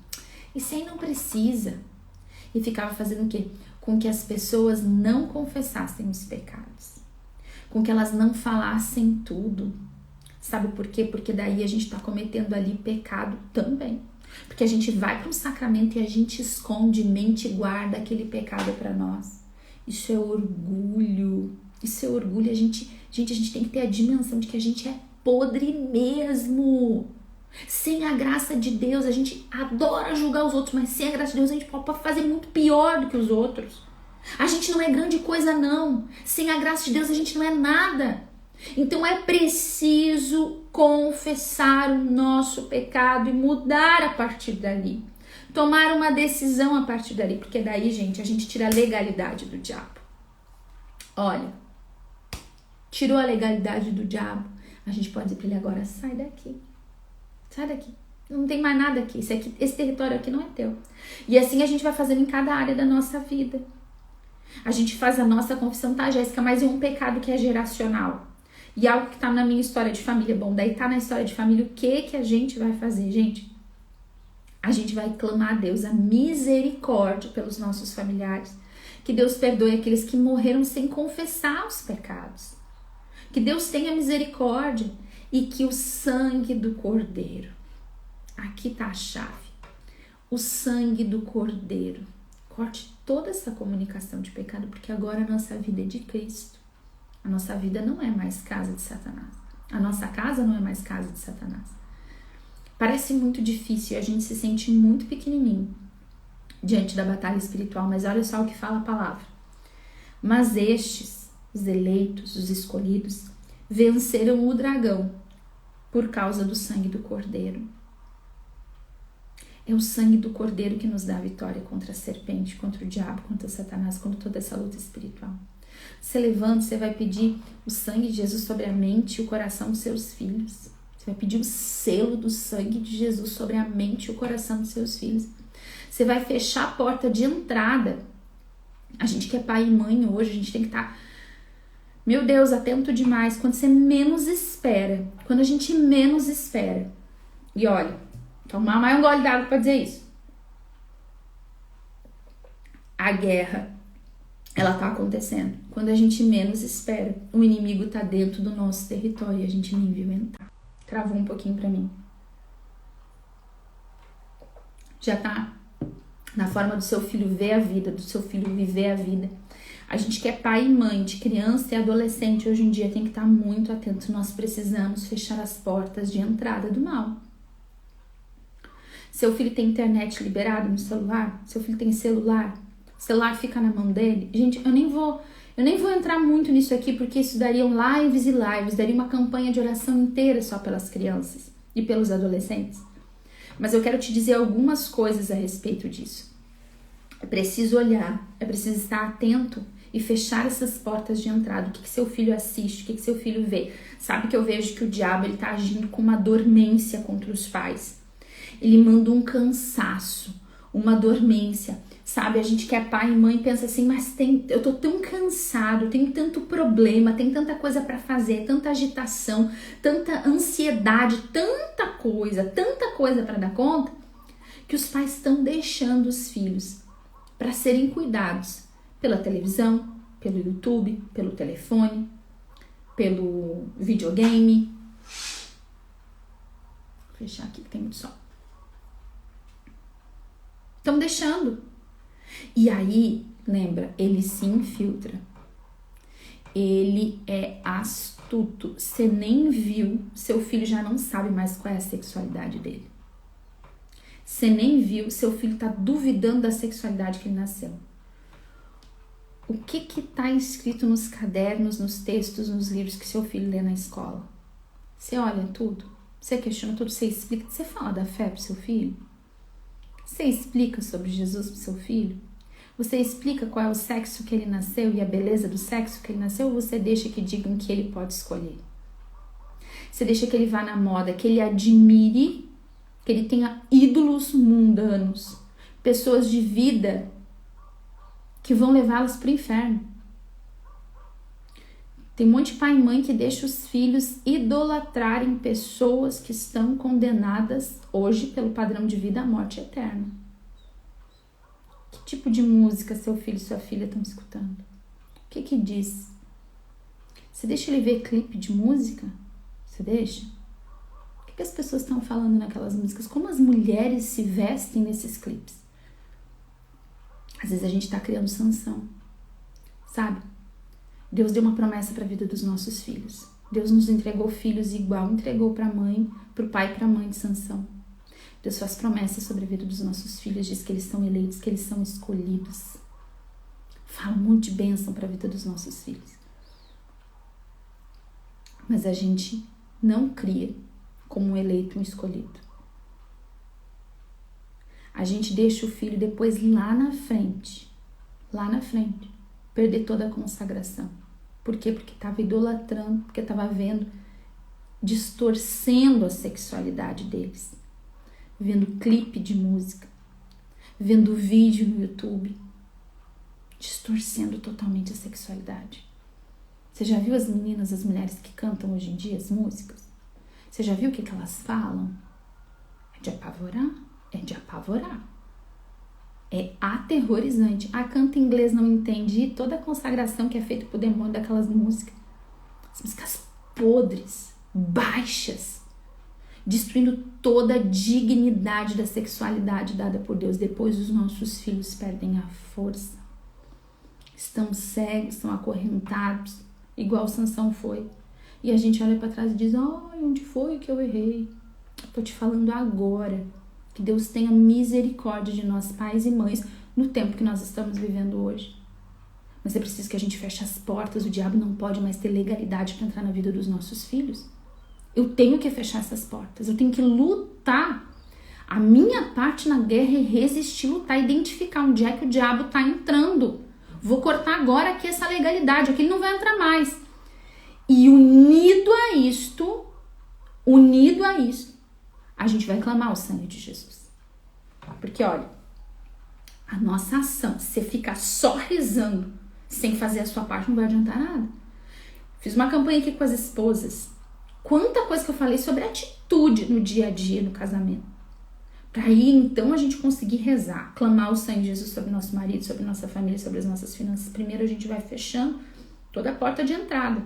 Esse aí não precisa. E ficava fazendo o quê? Com que as pessoas não confessassem os pecados. Com que elas não falassem tudo. Sabe por quê? Porque daí a gente está cometendo ali pecado também. Porque a gente vai para um sacramento e a gente esconde, mente e guarda aquele pecado para nós. Isso é orgulho. Isso é orgulho. A gente tem que ter a dimensão de que a gente é podre mesmo. Sem a graça de Deus, a gente adora julgar os outros, mas sem a graça de Deus a gente pode fazer muito pior do que os outros. A gente não é grande coisa, não. Sem a graça de Deus a gente não é nada. Então é preciso confessar o nosso pecado e mudar a partir dali. Tomar uma decisão a partir dali, porque daí, gente, a gente tira a legalidade do diabo. Olha, tirou a legalidade do diabo, a gente pode dizer para ele agora, sai daqui. Sai daqui. Não tem mais nada aqui. Esse território aqui não é teu. E assim a gente vai fazendo em cada área da nossa vida. A gente faz a nossa confissão, tá, Jéssica? Mas é um pecado que é geracional. E algo que tá na minha história de família. Bom, daí tá na história de família. O que a gente vai fazer, gente? A gente vai clamar a Deus a misericórdia pelos nossos familiares. Que Deus perdoe aqueles que morreram sem confessar os pecados. Que Deus tenha misericórdia e que o sangue do Cordeiro, aqui está a chave, o sangue do Cordeiro, corte toda essa comunicação de pecado, porque agora a nossa vida é de Cristo. A nossa vida não é mais casa de Satanás. A nossa casa não é mais casa de Satanás. Parece muito difícil e a gente se sente muito pequenininho diante da batalha espiritual, mas olha só o que fala a palavra. Mas estes, os eleitos, os escolhidos, venceram o dragão por causa do sangue do Cordeiro. É o sangue do Cordeiro que nos dá a vitória contra a serpente, contra o diabo, contra Satanás, contra toda essa luta espiritual. Você levanta, você vai pedir o sangue de Jesus sobre a mente e o coração dos seus filhos. Você vai pedir o selo do sangue de Jesus sobre a mente e o coração dos seus filhos. Você vai fechar a porta de entrada. A gente que é pai e mãe hoje, a gente tem que estar, meu Deus, atento demais. Quando você menos espera. Quando a gente menos espera. E olha, tomar mais um gole d'água para dizer isso. A guerra, ela tá acontecendo. Quando a gente menos espera, o inimigo tá dentro do nosso território e a gente nem viu entrar. Travou um pouquinho para mim. Já tá na forma do seu filho ver a vida, do seu filho viver a vida. A gente que é pai e mãe de criança e adolescente hoje em dia tem que estar muito atento. Nós precisamos fechar as portas de entrada do mal. Seu filho tem internet liberada no celular? Seu filho tem celular? O celular fica na mão dele? Gente, eu nem vou entrar muito nisso aqui, porque isso daria lives e lives, daria uma campanha de oração inteira só pelas crianças e pelos adolescentes. Mas eu quero te dizer algumas coisas a respeito disso. É preciso olhar, é preciso estar atento e fechar essas portas de entrada. O que seu filho assiste, o que seu filho vê. Sabe que eu vejo que o diabo está agindo com uma dormência contra os pais. Ele manda um cansaço, uma dormência. Sabe, a gente que é pai e mãe pensa assim, mas eu tô tão cansado, tenho tanto problema, tem tanta coisa para fazer, tanta agitação, tanta ansiedade, tanta coisa para dar conta, que os pais estão deixando os filhos para serem cuidados pela televisão, pelo YouTube, pelo telefone, pelo videogame. Vou fechar aqui que tem muito sol. Estão deixando. E aí, lembra, ele se infiltra. Ele é astuto. Você nem viu, seu filho já não sabe mais qual é a sexualidade dele. Você nem viu, seu filho tá duvidando da sexualidade que ele nasceu. O que tá escrito nos cadernos, nos textos, nos livros que seu filho lê na escola? Você olha tudo, você questiona tudo, você explica, você fala da fé pro seu filho? Você explica sobre Jesus pro seu filho? Você explica qual é o sexo que ele nasceu e a beleza do sexo que ele nasceu, ou você deixa que digam que ele pode escolher? Você deixa que ele vá na moda, que ele admire, que ele tenha ídolos mundanos, pessoas de vida que vão levá-los para o inferno. Tem um monte de pai e mãe que deixa os filhos idolatrarem pessoas que estão condenadas hoje pelo padrão de vida à morte eterna. Que tipo de música seu filho e sua filha estão escutando? O que diz? Você deixa ele ver clipe de música? Você deixa? O que as pessoas estão falando naquelas músicas? Como as mulheres se vestem nesses clipes? Às vezes a gente está criando Sansão, sabe? Deus deu uma promessa para a vida dos nossos filhos. Deus nos entregou filhos igual entregou para a mãe, para o pai e para a mãe de Sansão. Deus faz promessas sobre a vida dos nossos filhos, diz que eles são eleitos, que eles são escolhidos. Fala um monte de bênção para a vida dos nossos filhos. Mas a gente não cria como um eleito, um escolhido. A gente deixa o filho depois lá na frente, perder toda a consagração. Por quê? Porque estava idolatrando, porque estava vendo, distorcendo a sexualidade deles. Vendo clipe de música, vendo vídeo no YouTube, distorcendo totalmente a sexualidade. Você já viu as meninas, as mulheres que cantam hoje em dia as músicas? Você já viu o que elas falam? É de apavorar, é de apavorar. É aterrorizante. A canta inglês não entende toda a consagração que é feita pro demônio daquelas músicas. As músicas podres, baixas, destruindo toda a dignidade da sexualidade dada por Deus. Depois os nossos filhos perdem a força. Estão cegos, estão acorrentados, igual Sansão foi. E a gente olha para trás e diz, onde foi que eu errei? Tô te falando agora. Que Deus tenha misericórdia de nós, pais e mães, no tempo que nós estamos vivendo hoje. Mas é preciso que a gente feche as portas. O diabo não pode mais ter legalidade para entrar na vida dos nossos filhos. Eu tenho que fechar essas portas. Eu tenho que lutar. A minha parte na guerra é resistir, lutar, identificar onde é que o diabo está entrando. Vou cortar agora aqui essa legalidade. Aqui ele não vai entrar mais. E unido a isto, a gente vai clamar o sangue de Jesus. Porque, olha, a nossa ação, se você ficar só rezando, sem fazer a sua parte, não vai adiantar nada. Fiz uma campanha aqui com as esposas. Quanta coisa que eu falei sobre atitude no dia a dia, no casamento. Para aí, então, a gente conseguir rezar, clamar o sangue de Jesus sobre nosso marido, sobre nossa família, sobre as nossas finanças. Primeiro a gente vai fechando toda a porta de entrada.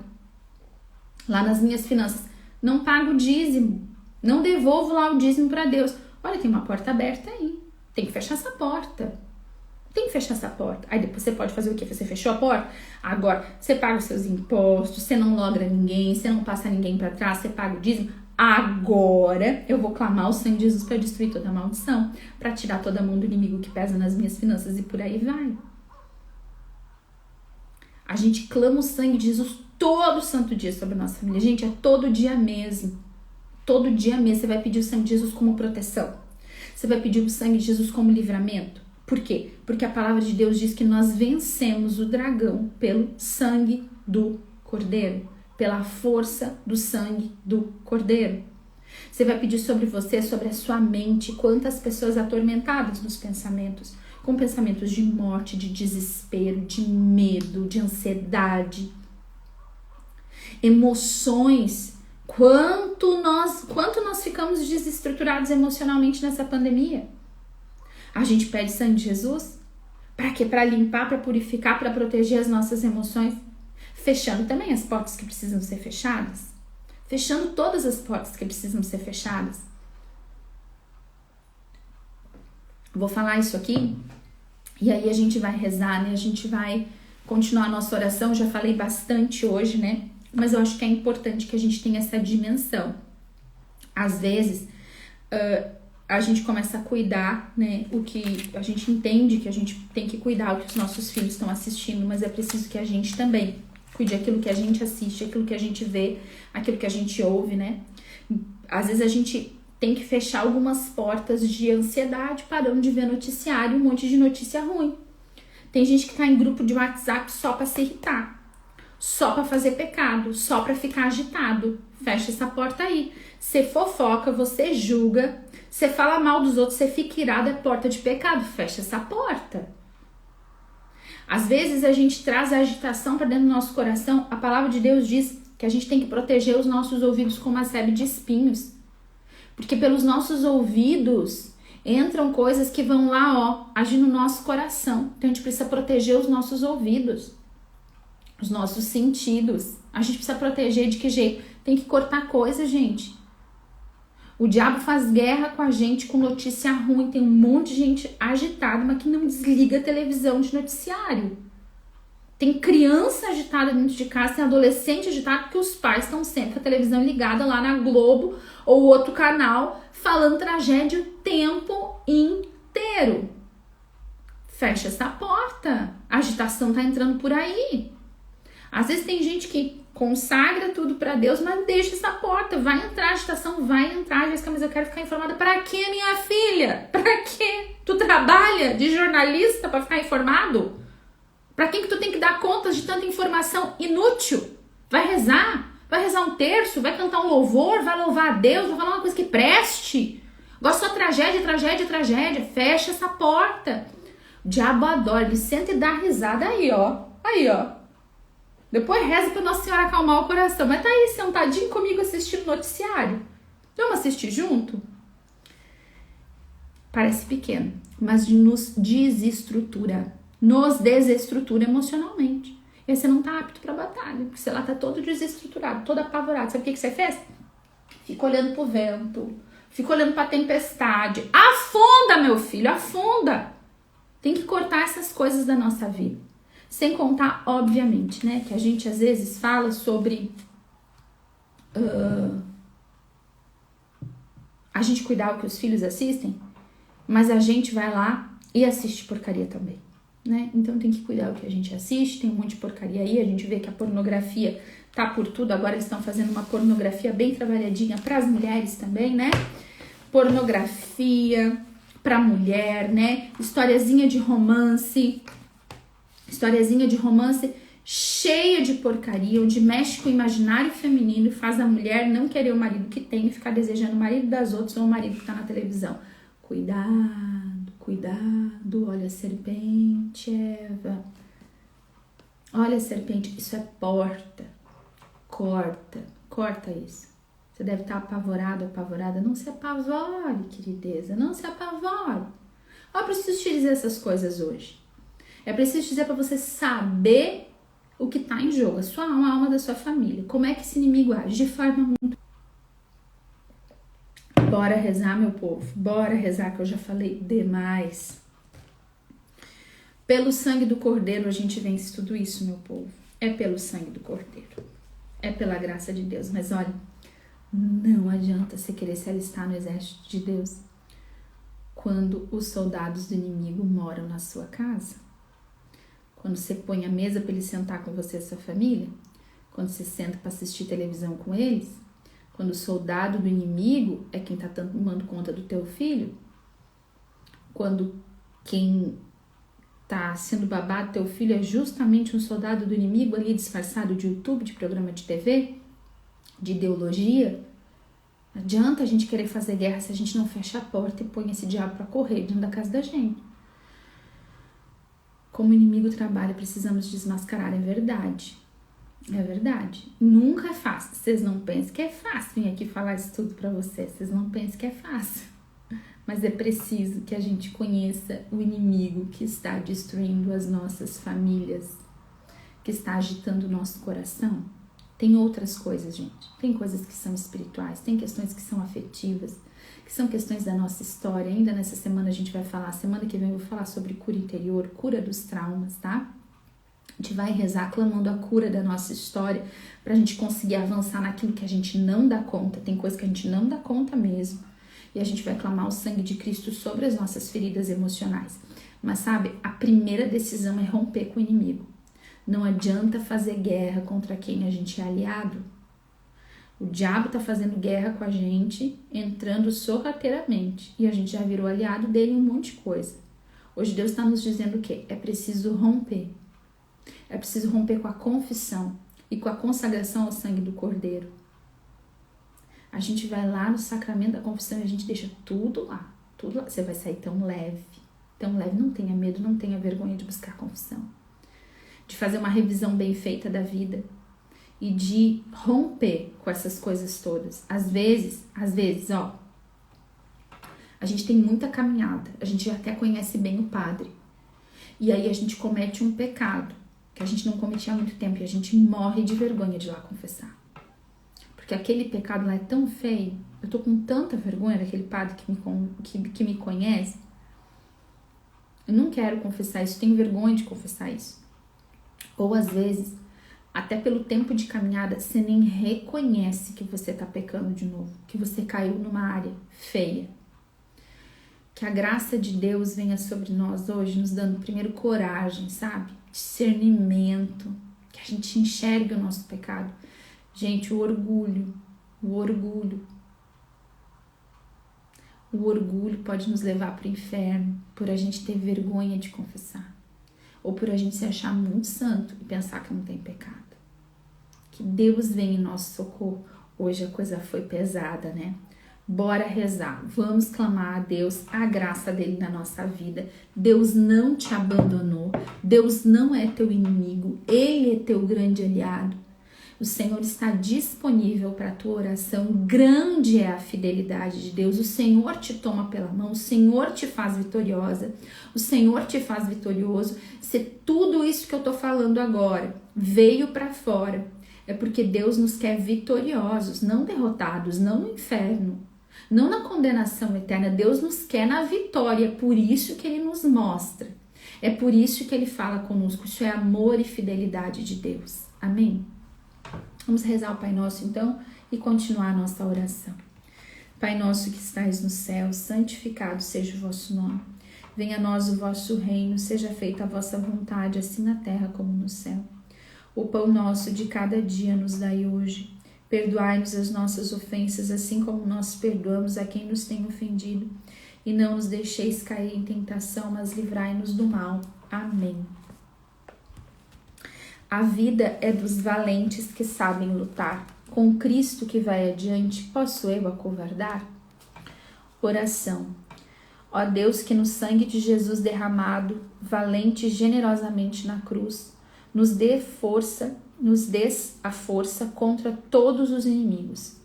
Lá nas minhas finanças, não pago o dízimo. Não devolvo lá o dízimo para Deus. Olha, tem uma porta aberta aí. Tem que fechar essa porta. Aí depois você pode fazer o quê? Você fechou a porta? Agora, você paga os seus impostos, você não logra ninguém, você não passa ninguém para trás, você paga o dízimo. Agora, eu vou clamar o sangue de Jesus para destruir toda a maldição, para tirar todo mundo do inimigo que pesa nas minhas finanças e por aí vai. A gente clama o sangue de Jesus todo santo dia sobre a nossa família. Gente, é todo dia mesmo. Todo dia mesmo você vai pedir o sangue de Jesus como proteção. Você vai pedir o sangue de Jesus como livramento. Por quê? Porque a palavra de Deus diz que nós vencemos o dragão pelo sangue do Cordeiro. Pela força do sangue do Cordeiro. Você vai pedir sobre você, sobre a sua mente, quantas pessoas atormentadas nos pensamentos, com pensamentos de morte, de desespero, de medo, de ansiedade, emoções. Quanto nós ficamos desestruturados emocionalmente nessa pandemia? A gente pede sangue de Jesus? Para quê? Para limpar, para purificar, para proteger as nossas emoções. Fechando também as portas que precisam ser fechadas. Fechando todas as portas que precisam ser fechadas. Vou falar isso aqui e aí a gente vai rezar, né? A gente vai continuar a nossa oração. Já falei bastante hoje, né? Mas eu acho que é importante que a gente tenha essa dimensão. Às vezes, a gente começa a cuidar, né? O que a gente entende que a gente tem que cuidar, o que os nossos filhos estão assistindo, mas é preciso que a gente também cuide daquilo que a gente assiste, aquilo que a gente vê, aquilo que a gente ouve, né? Às vezes a gente tem que fechar algumas portas de ansiedade, parando de ver noticiário, um monte de notícia ruim. Tem gente que tá em grupo de WhatsApp só pra se irritar, só pra fazer pecado, só pra ficar agitado. Fecha essa porta aí. Você fofoca, você julga, você fala mal dos outros, você fica irado, é porta de pecado. Fecha essa porta. Às vezes a gente traz a agitação para dentro do nosso coração. A palavra de Deus diz que a gente tem que proteger os nossos ouvidos com uma série de espinhos. Porque pelos nossos ouvidos entram coisas que vão lá, agir no nosso coração. Então a gente precisa proteger os nossos ouvidos, os nossos sentidos. A gente precisa proteger de que jeito? Tem que cortar coisa, gente. O diabo faz guerra com a gente com notícia ruim. Tem um monte de gente agitada, mas que não desliga a televisão de noticiário. Tem criança agitada dentro de casa, tem adolescente agitado, porque os pais estão sempre com a televisão ligada lá na Globo ou outro canal, falando tragédia o tempo inteiro. Fecha essa porta. A agitação tá entrando por aí. Às vezes tem gente que consagra tudo pra Deus, mas deixa essa porta. Vai entrar, a agitação vai entrar. Jéssica, mas eu quero ficar informada. Pra quê, minha filha? Pra quê? Tu trabalha de jornalista pra ficar informado? Pra quem que tu tem que dar contas de tanta informação inútil? Vai rezar um terço, vai cantar um louvor, vai louvar a Deus, vai falar uma coisa que preste. Gosta só tragédia, tragédia, tragédia. Fecha essa porta. O diabo adora, ele senta e dá risada aí, ó. Aí, ó. Depois reza pra Nossa Senhora acalmar o coração. Mas tá aí sentadinho comigo assistindo noticiário. Vamos assistir junto? Parece pequeno. mas de nos desestruturar. Nos desestrutura emocionalmente. E aí você não tá apto pra batalha, porque você lá tá todo desestruturado, todo apavorado. Sabe o que você fez? Fica olhando pro vento, fica olhando pra tempestade. Afunda, meu filho, afunda! Tem que cortar essas coisas da nossa vida. Sem contar, obviamente, né, que a gente às vezes fala sobre a gente cuidar o que os filhos assistem, mas a gente vai lá e assiste porcaria também, né? Então tem que cuidar o que a gente assiste, tem um monte de porcaria aí, a gente vê que a pornografia tá por tudo, agora eles estão fazendo uma pornografia bem trabalhadinha para as mulheres também, né? Pornografia pra mulher, né? Historiazinha de romance cheia de porcaria, onde mexe com o imaginário feminino e faz a mulher não querer o marido que tem e ficar desejando o marido das outras ou o marido que tá na televisão. Cuidado, cuidado, olha a serpente, Eva. Olha a serpente, isso é porta. Corta isso. Você deve estar apavorado, apavorada. Não se apavore, querideza, não se apavore. Eu preciso te dizer essas coisas hoje. É preciso dizer para você saber o que está em jogo, a sua alma, a alma da sua família. Como é que esse inimigo age? De forma muito... Bora rezar, meu povo. Bora rezar, que eu já falei demais. Pelo sangue do Cordeiro a gente vence tudo isso, meu povo. É pelo sangue do Cordeiro. É pela graça de Deus. Mas olha, não adianta você querer se alistar no exército de Deus quando os soldados do inimigo moram na sua casa. Quando você põe a mesa para ele sentar com você e sua família, quando você senta para assistir televisão com eles, quando o soldado do inimigo é quem está tomando conta do teu filho, quando quem está sendo babado teu filho é justamente um soldado do inimigo ali disfarçado de YouTube, de programa de TV, de ideologia, não adianta a gente querer fazer guerra se a gente não fecha a porta e põe esse diabo para correr dentro da casa da gente. Como o inimigo trabalha, precisamos desmascarar, é verdade. É verdade. Nunca é fácil. Vocês não pensem que é fácil vir aqui falar isso tudo pra vocês. Vocês não pensem que é fácil. Mas é preciso que a gente conheça o inimigo que está destruindo as nossas famílias, que está agitando o nosso coração. Tem outras coisas, gente. Tem coisas que são espirituais, tem questões que são afetivas, que são questões da nossa história. Ainda nessa semana a gente vai falar, semana que vem eu vou falar sobre cura interior, cura dos traumas, tá? A gente vai rezar clamando a cura da nossa história pra gente conseguir avançar naquilo que a gente não dá conta. Tem coisa que a gente não dá conta mesmo. E a gente vai clamar o sangue de Cristo sobre as nossas feridas emocionais. Mas sabe, a primeira decisão é romper com o inimigo. Não adianta fazer guerra contra quem a gente é aliado. O diabo tá fazendo guerra com a gente, entrando sorrateiramente. E a gente já virou aliado dele em um monte de coisa. Hoje Deus está nos dizendo o quê? É preciso romper. É preciso romper com a confissão e com a consagração ao sangue do Cordeiro. A gente vai lá no sacramento da confissão e a gente deixa tudo lá. Tudo lá. Você vai sair tão leve. Tão leve. Não tenha medo, não tenha vergonha de buscar confissão. De fazer uma revisão bem feita da vida. E de romper com essas coisas todas. Às vezes, ó, a gente tem muita caminhada, a gente até conhece bem o padre. E aí a gente comete um pecado que a gente não cometia há muito tempo e a gente morre de vergonha de ir lá confessar. Porque aquele pecado lá é tão feio, eu tô com tanta vergonha daquele padre que me conhece. Eu não quero confessar isso, tenho vergonha de confessar isso. Ou às vezes, até pelo tempo de caminhada, você nem reconhece que você tá pecando de novo, que você caiu numa área feia. Que a graça de Deus venha sobre nós hoje, nos dando primeiro coragem, sabe? Discernimento, que a gente enxergue o nosso pecado. Gente, o orgulho pode nos levar para o inferno por a gente ter vergonha de confessar. Ou por a gente se achar muito santo e pensar que não tem pecado. Que Deus venha em nosso socorro. Hoje a coisa foi pesada, né? Bora rezar, vamos clamar a Deus, a graça dele na nossa vida. Deus não te abandonou, Deus não é teu inimigo, ele é teu grande aliado. O Senhor está disponível para a tua oração. Grande é a fidelidade de Deus. O Senhor te toma pela mão, o Senhor te faz vitoriosa, o Senhor te faz vitorioso. Se tudo isso que eu estou falando agora veio para fora, é porque Deus nos quer vitoriosos, não derrotados, não no inferno, não na condenação eterna. Deus nos quer na vitória, é por isso que Ele nos mostra. É por isso que Ele fala conosco. Isso é amor e fidelidade de Deus. Amém? Vamos rezar o Pai Nosso então e continuar a nossa oração. Pai nosso que estais no céu, santificado seja o vosso nome. Venha a nós o vosso reino, seja feita a vossa vontade, assim na terra como no céu. O pão nosso de cada dia nos dai hoje. Perdoai-nos as nossas ofensas, assim como nós perdoamos a quem nos tem ofendido. E não nos deixeis cair em tentação, mas livrai-nos do mal. Amém. A vida é dos valentes que sabem lutar. Com Cristo que vai adiante, posso eu acovardar? Oração. Ó Deus, que no sangue de Jesus derramado, valente generosamente na cruz, nos dê força, nos dês a força contra todos os inimigos.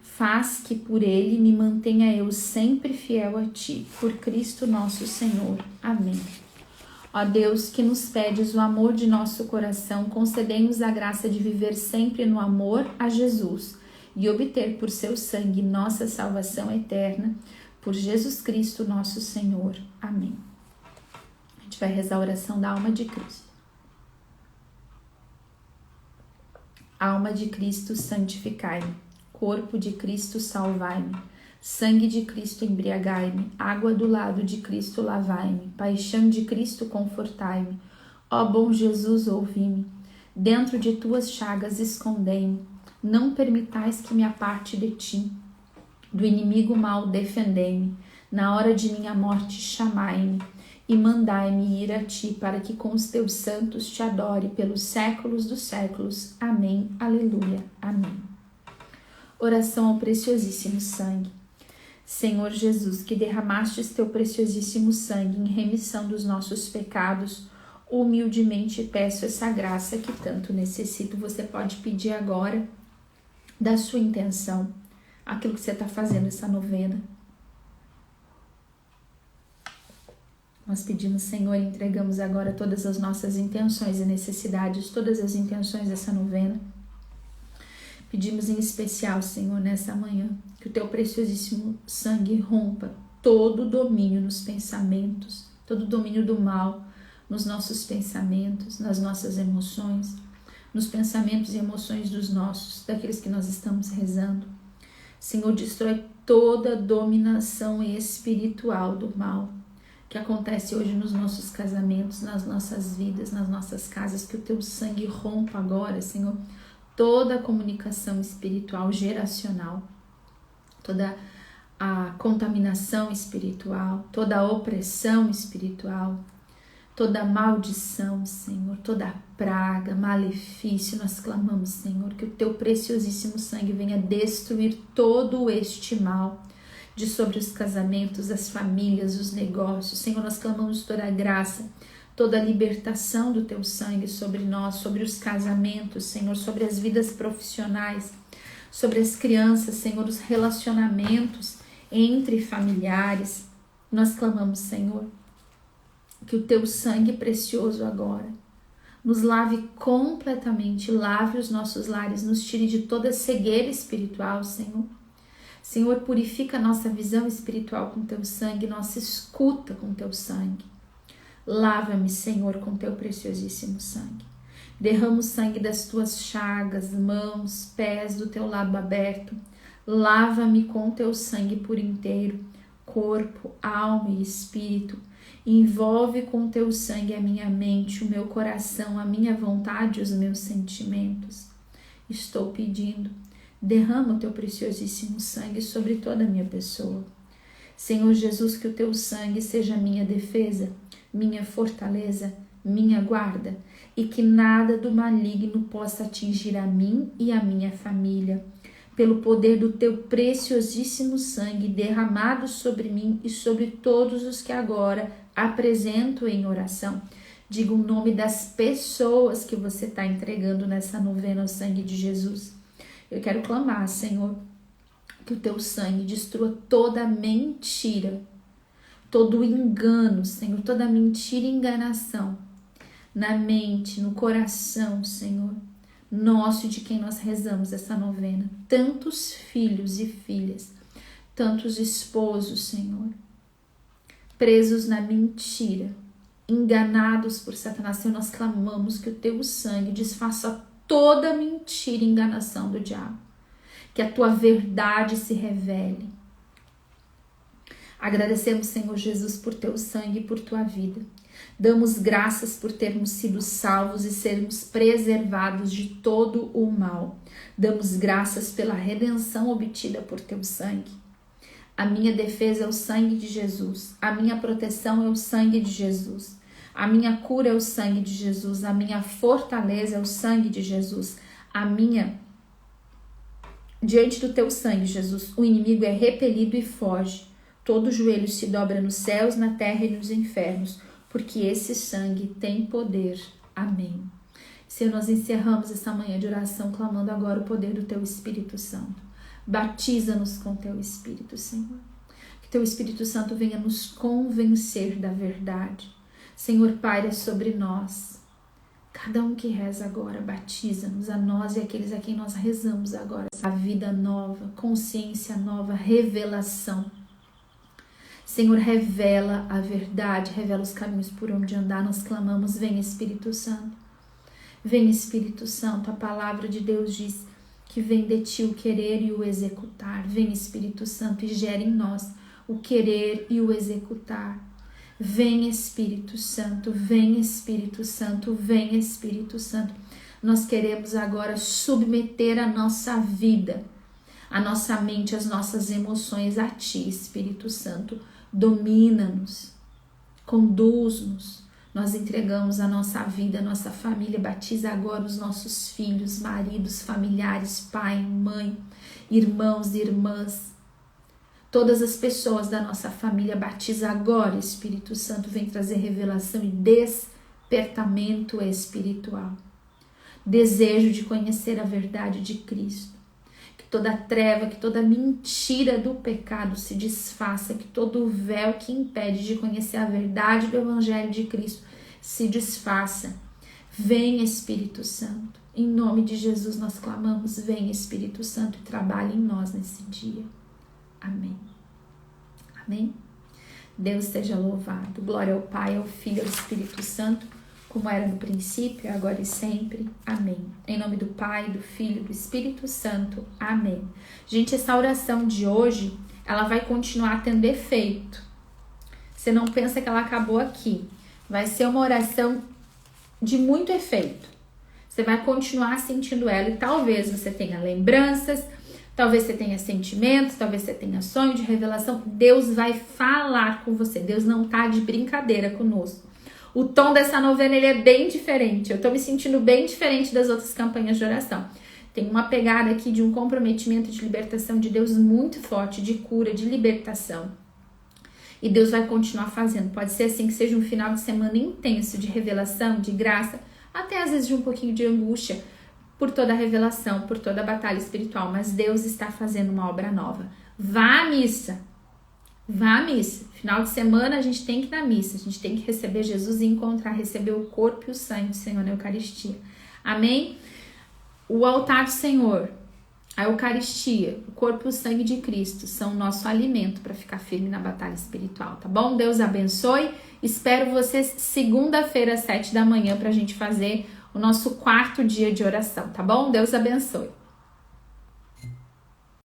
Faz que por ele me mantenha eu sempre fiel a ti, por Cristo nosso Senhor. Amém. Ó Deus, que nos pedes o amor de nosso coração, concedei-nos a graça de viver sempre no amor a Jesus e obter por seu sangue nossa salvação eterna, por Jesus Cristo nosso Senhor. Amém. A gente vai rezar a oração da alma de Cristo. Alma de Cristo, santificai-me. Corpo de Cristo, salvai-me. Sangue de Cristo, embriagai-me. Água do lado de Cristo, lavai-me. Paixão de Cristo, confortai-me. Ó bom Jesus, ouvi-me. Dentro de tuas chagas, escondei-me. Não permitais que me aparte de ti. Do inimigo mal, defendei-me. Na hora de minha morte, chamai-me. E mandai-me ir a ti, para que com os teus santos te adore pelos séculos dos séculos. Amém. Aleluia. Amém. Oração ao preciosíssimo sangue. Senhor Jesus, que derramastes teu preciosíssimo sangue em remissão dos nossos pecados, humildemente peço essa graça que tanto necessito. Você pode pedir agora da sua intenção, aquilo que você está fazendo essa novena. Nós pedimos, Senhor, e entregamos agora todas as nossas intenções e necessidades, todas as intenções dessa novena. Pedimos em especial, Senhor, nessa manhã, que o teu preciosíssimo sangue rompa todo o domínio nos pensamentos, todo o domínio do mal nos nossos pensamentos, nas nossas emoções, nos pensamentos e emoções dos nossos, daqueles que nós estamos rezando. Senhor, destrói toda a dominação espiritual do mal que acontece hoje nos nossos casamentos, nas nossas vidas, nas nossas casas, que o teu sangue rompa agora, Senhor, toda a comunicação espiritual geracional, toda a contaminação espiritual, toda a opressão espiritual, toda a maldição, Senhor, toda a praga, malefício. Nós clamamos, Senhor, que o teu preciosíssimo sangue venha destruir todo este mal de sobre os casamentos, as famílias, os negócios. Senhor, nós clamamos toda a graça, toda a libertação do teu sangue sobre nós, sobre os casamentos, Senhor, sobre as vidas profissionais, sobre as crianças, Senhor, os relacionamentos entre familiares. Nós clamamos, Senhor, que o teu sangue precioso agora nos lave completamente, lave os nossos lares, nos tire de toda cegueira espiritual, Senhor. Senhor, purifica a nossa visão espiritual com teu sangue, nossa escuta com teu sangue. Lava-me, Senhor, com teu preciosíssimo sangue. Derrama o sangue das tuas chagas, mãos, pés, do teu lado aberto. Lava-me com teu sangue por inteiro, corpo, alma e espírito. Envolve com teu sangue a minha mente, o meu coração, a minha vontade e os meus sentimentos. Estou pedindo, derrama o teu preciosíssimo sangue sobre toda a minha pessoa. Senhor Jesus, que o teu sangue seja minha defesa, minha fortaleza, minha guarda, e que nada do maligno possa atingir a mim e a minha família, pelo poder do teu preciosíssimo sangue derramado sobre mim e sobre todos os que agora apresento em oração. Diga o nome das pessoas que você está entregando nessa novena ao sangue de Jesus. Eu quero clamar, Senhor, que o teu sangue destrua toda mentira, todo engano, Senhor, toda mentira e enganação na mente, no coração, Senhor, nosso, de quem nós rezamos essa novena. Tantos filhos e filhas, tantos esposos, Senhor, presos na mentira, enganados por Satanás. Senhor, nós clamamos que o teu sangue desfaça toda mentira e enganação do diabo, que a tua verdade se revele. Agradecemos, Senhor Jesus, por teu sangue e por tua vida. Damos graças por termos sido salvos e sermos preservados de todo o mal. Damos graças pela redenção obtida por teu sangue. A minha defesa é o sangue de Jesus. A minha proteção é o sangue de Jesus. A minha cura é o sangue de Jesus. A minha fortaleza é o sangue de Jesus. Diante do teu sangue, Jesus, o inimigo é repelido e foge. Todo joelho se dobra nos céus, na terra e nos infernos, porque esse sangue tem poder. Amém. Senhor, nós encerramos essa manhã de oração clamando agora o poder do teu Espírito Santo. Batiza-nos com teu Espírito, Senhor. Que teu Espírito Santo venha nos convencer da verdade. Senhor, paira sobre nós. Cada um que reza agora, batiza-nos, a nós e aqueles a quem nós rezamos agora. A vida nova, consciência nova, revelação. Senhor, revela a verdade, revela os caminhos por onde andar. Nós clamamos, vem Espírito Santo. Vem Espírito Santo, a palavra de Deus diz que vem de ti o querer e o executar. Vem Espírito Santo e gera em nós o querer e o executar. Vem Espírito Santo, vem Espírito Santo, vem Espírito Santo. Nós queremos agora submeter a nossa vida, a nossa mente, as nossas emoções a ti, Espírito Santo. Domina-nos, conduz-nos. Nós entregamos a nossa vida, a nossa família. Batiza agora os nossos filhos, maridos, familiares, pai, mãe, irmãos e irmãs. Todas as pessoas da nossa família, batiza agora, Espírito Santo. Vem trazer revelação e despertamento espiritual. Desejo de conhecer a verdade de Cristo. Que toda treva, que toda mentira do pecado se desfaça. Que todo véu que impede de conhecer a verdade do Evangelho de Cristo se desfaça. Vem, Espírito Santo. Em nome de Jesus nós clamamos. Vem, Espírito Santo, e trabalhe em nós nesse dia. Amém. Amém? Deus seja louvado. Glória ao Pai, ao Filho e ao Espírito Santo, como era no princípio, agora e sempre. Amém. Em nome do Pai, do Filho e do Espírito Santo. Amém. Gente, essa oração de hoje, ela vai continuar tendo efeito. Você não pensa que ela acabou aqui. Vai ser uma oração de muito efeito. Você vai continuar sentindo ela e talvez você tenha lembranças, talvez você tenha sentimentos, talvez você tenha sonho de revelação. Deus vai falar com você. Deus não tá de brincadeira conosco. O tom dessa novena, ele é bem diferente. Eu tô me sentindo bem diferente das outras campanhas de oração. Tem uma pegada aqui de um comprometimento de libertação de Deus muito forte, de cura, de libertação. E Deus vai continuar fazendo. Pode ser assim que seja um final de semana intenso de revelação, de graça, até às vezes de um pouquinho de angústia, por toda a revelação, por toda a batalha espiritual, mas Deus está fazendo uma obra nova. Vá à missa. Vá à missa. Final de semana a gente tem que ir na missa, a gente tem que receber Jesus e receber o corpo e o sangue do Senhor na Eucaristia. Amém? O altar do Senhor, a Eucaristia, o corpo e o sangue de Cristo são o nosso alimento para ficar firme na batalha espiritual, tá bom? Deus abençoe. Espero vocês segunda-feira às 7 da manhã para a gente fazer o nosso 4º dia de oração, tá bom? Deus abençoe.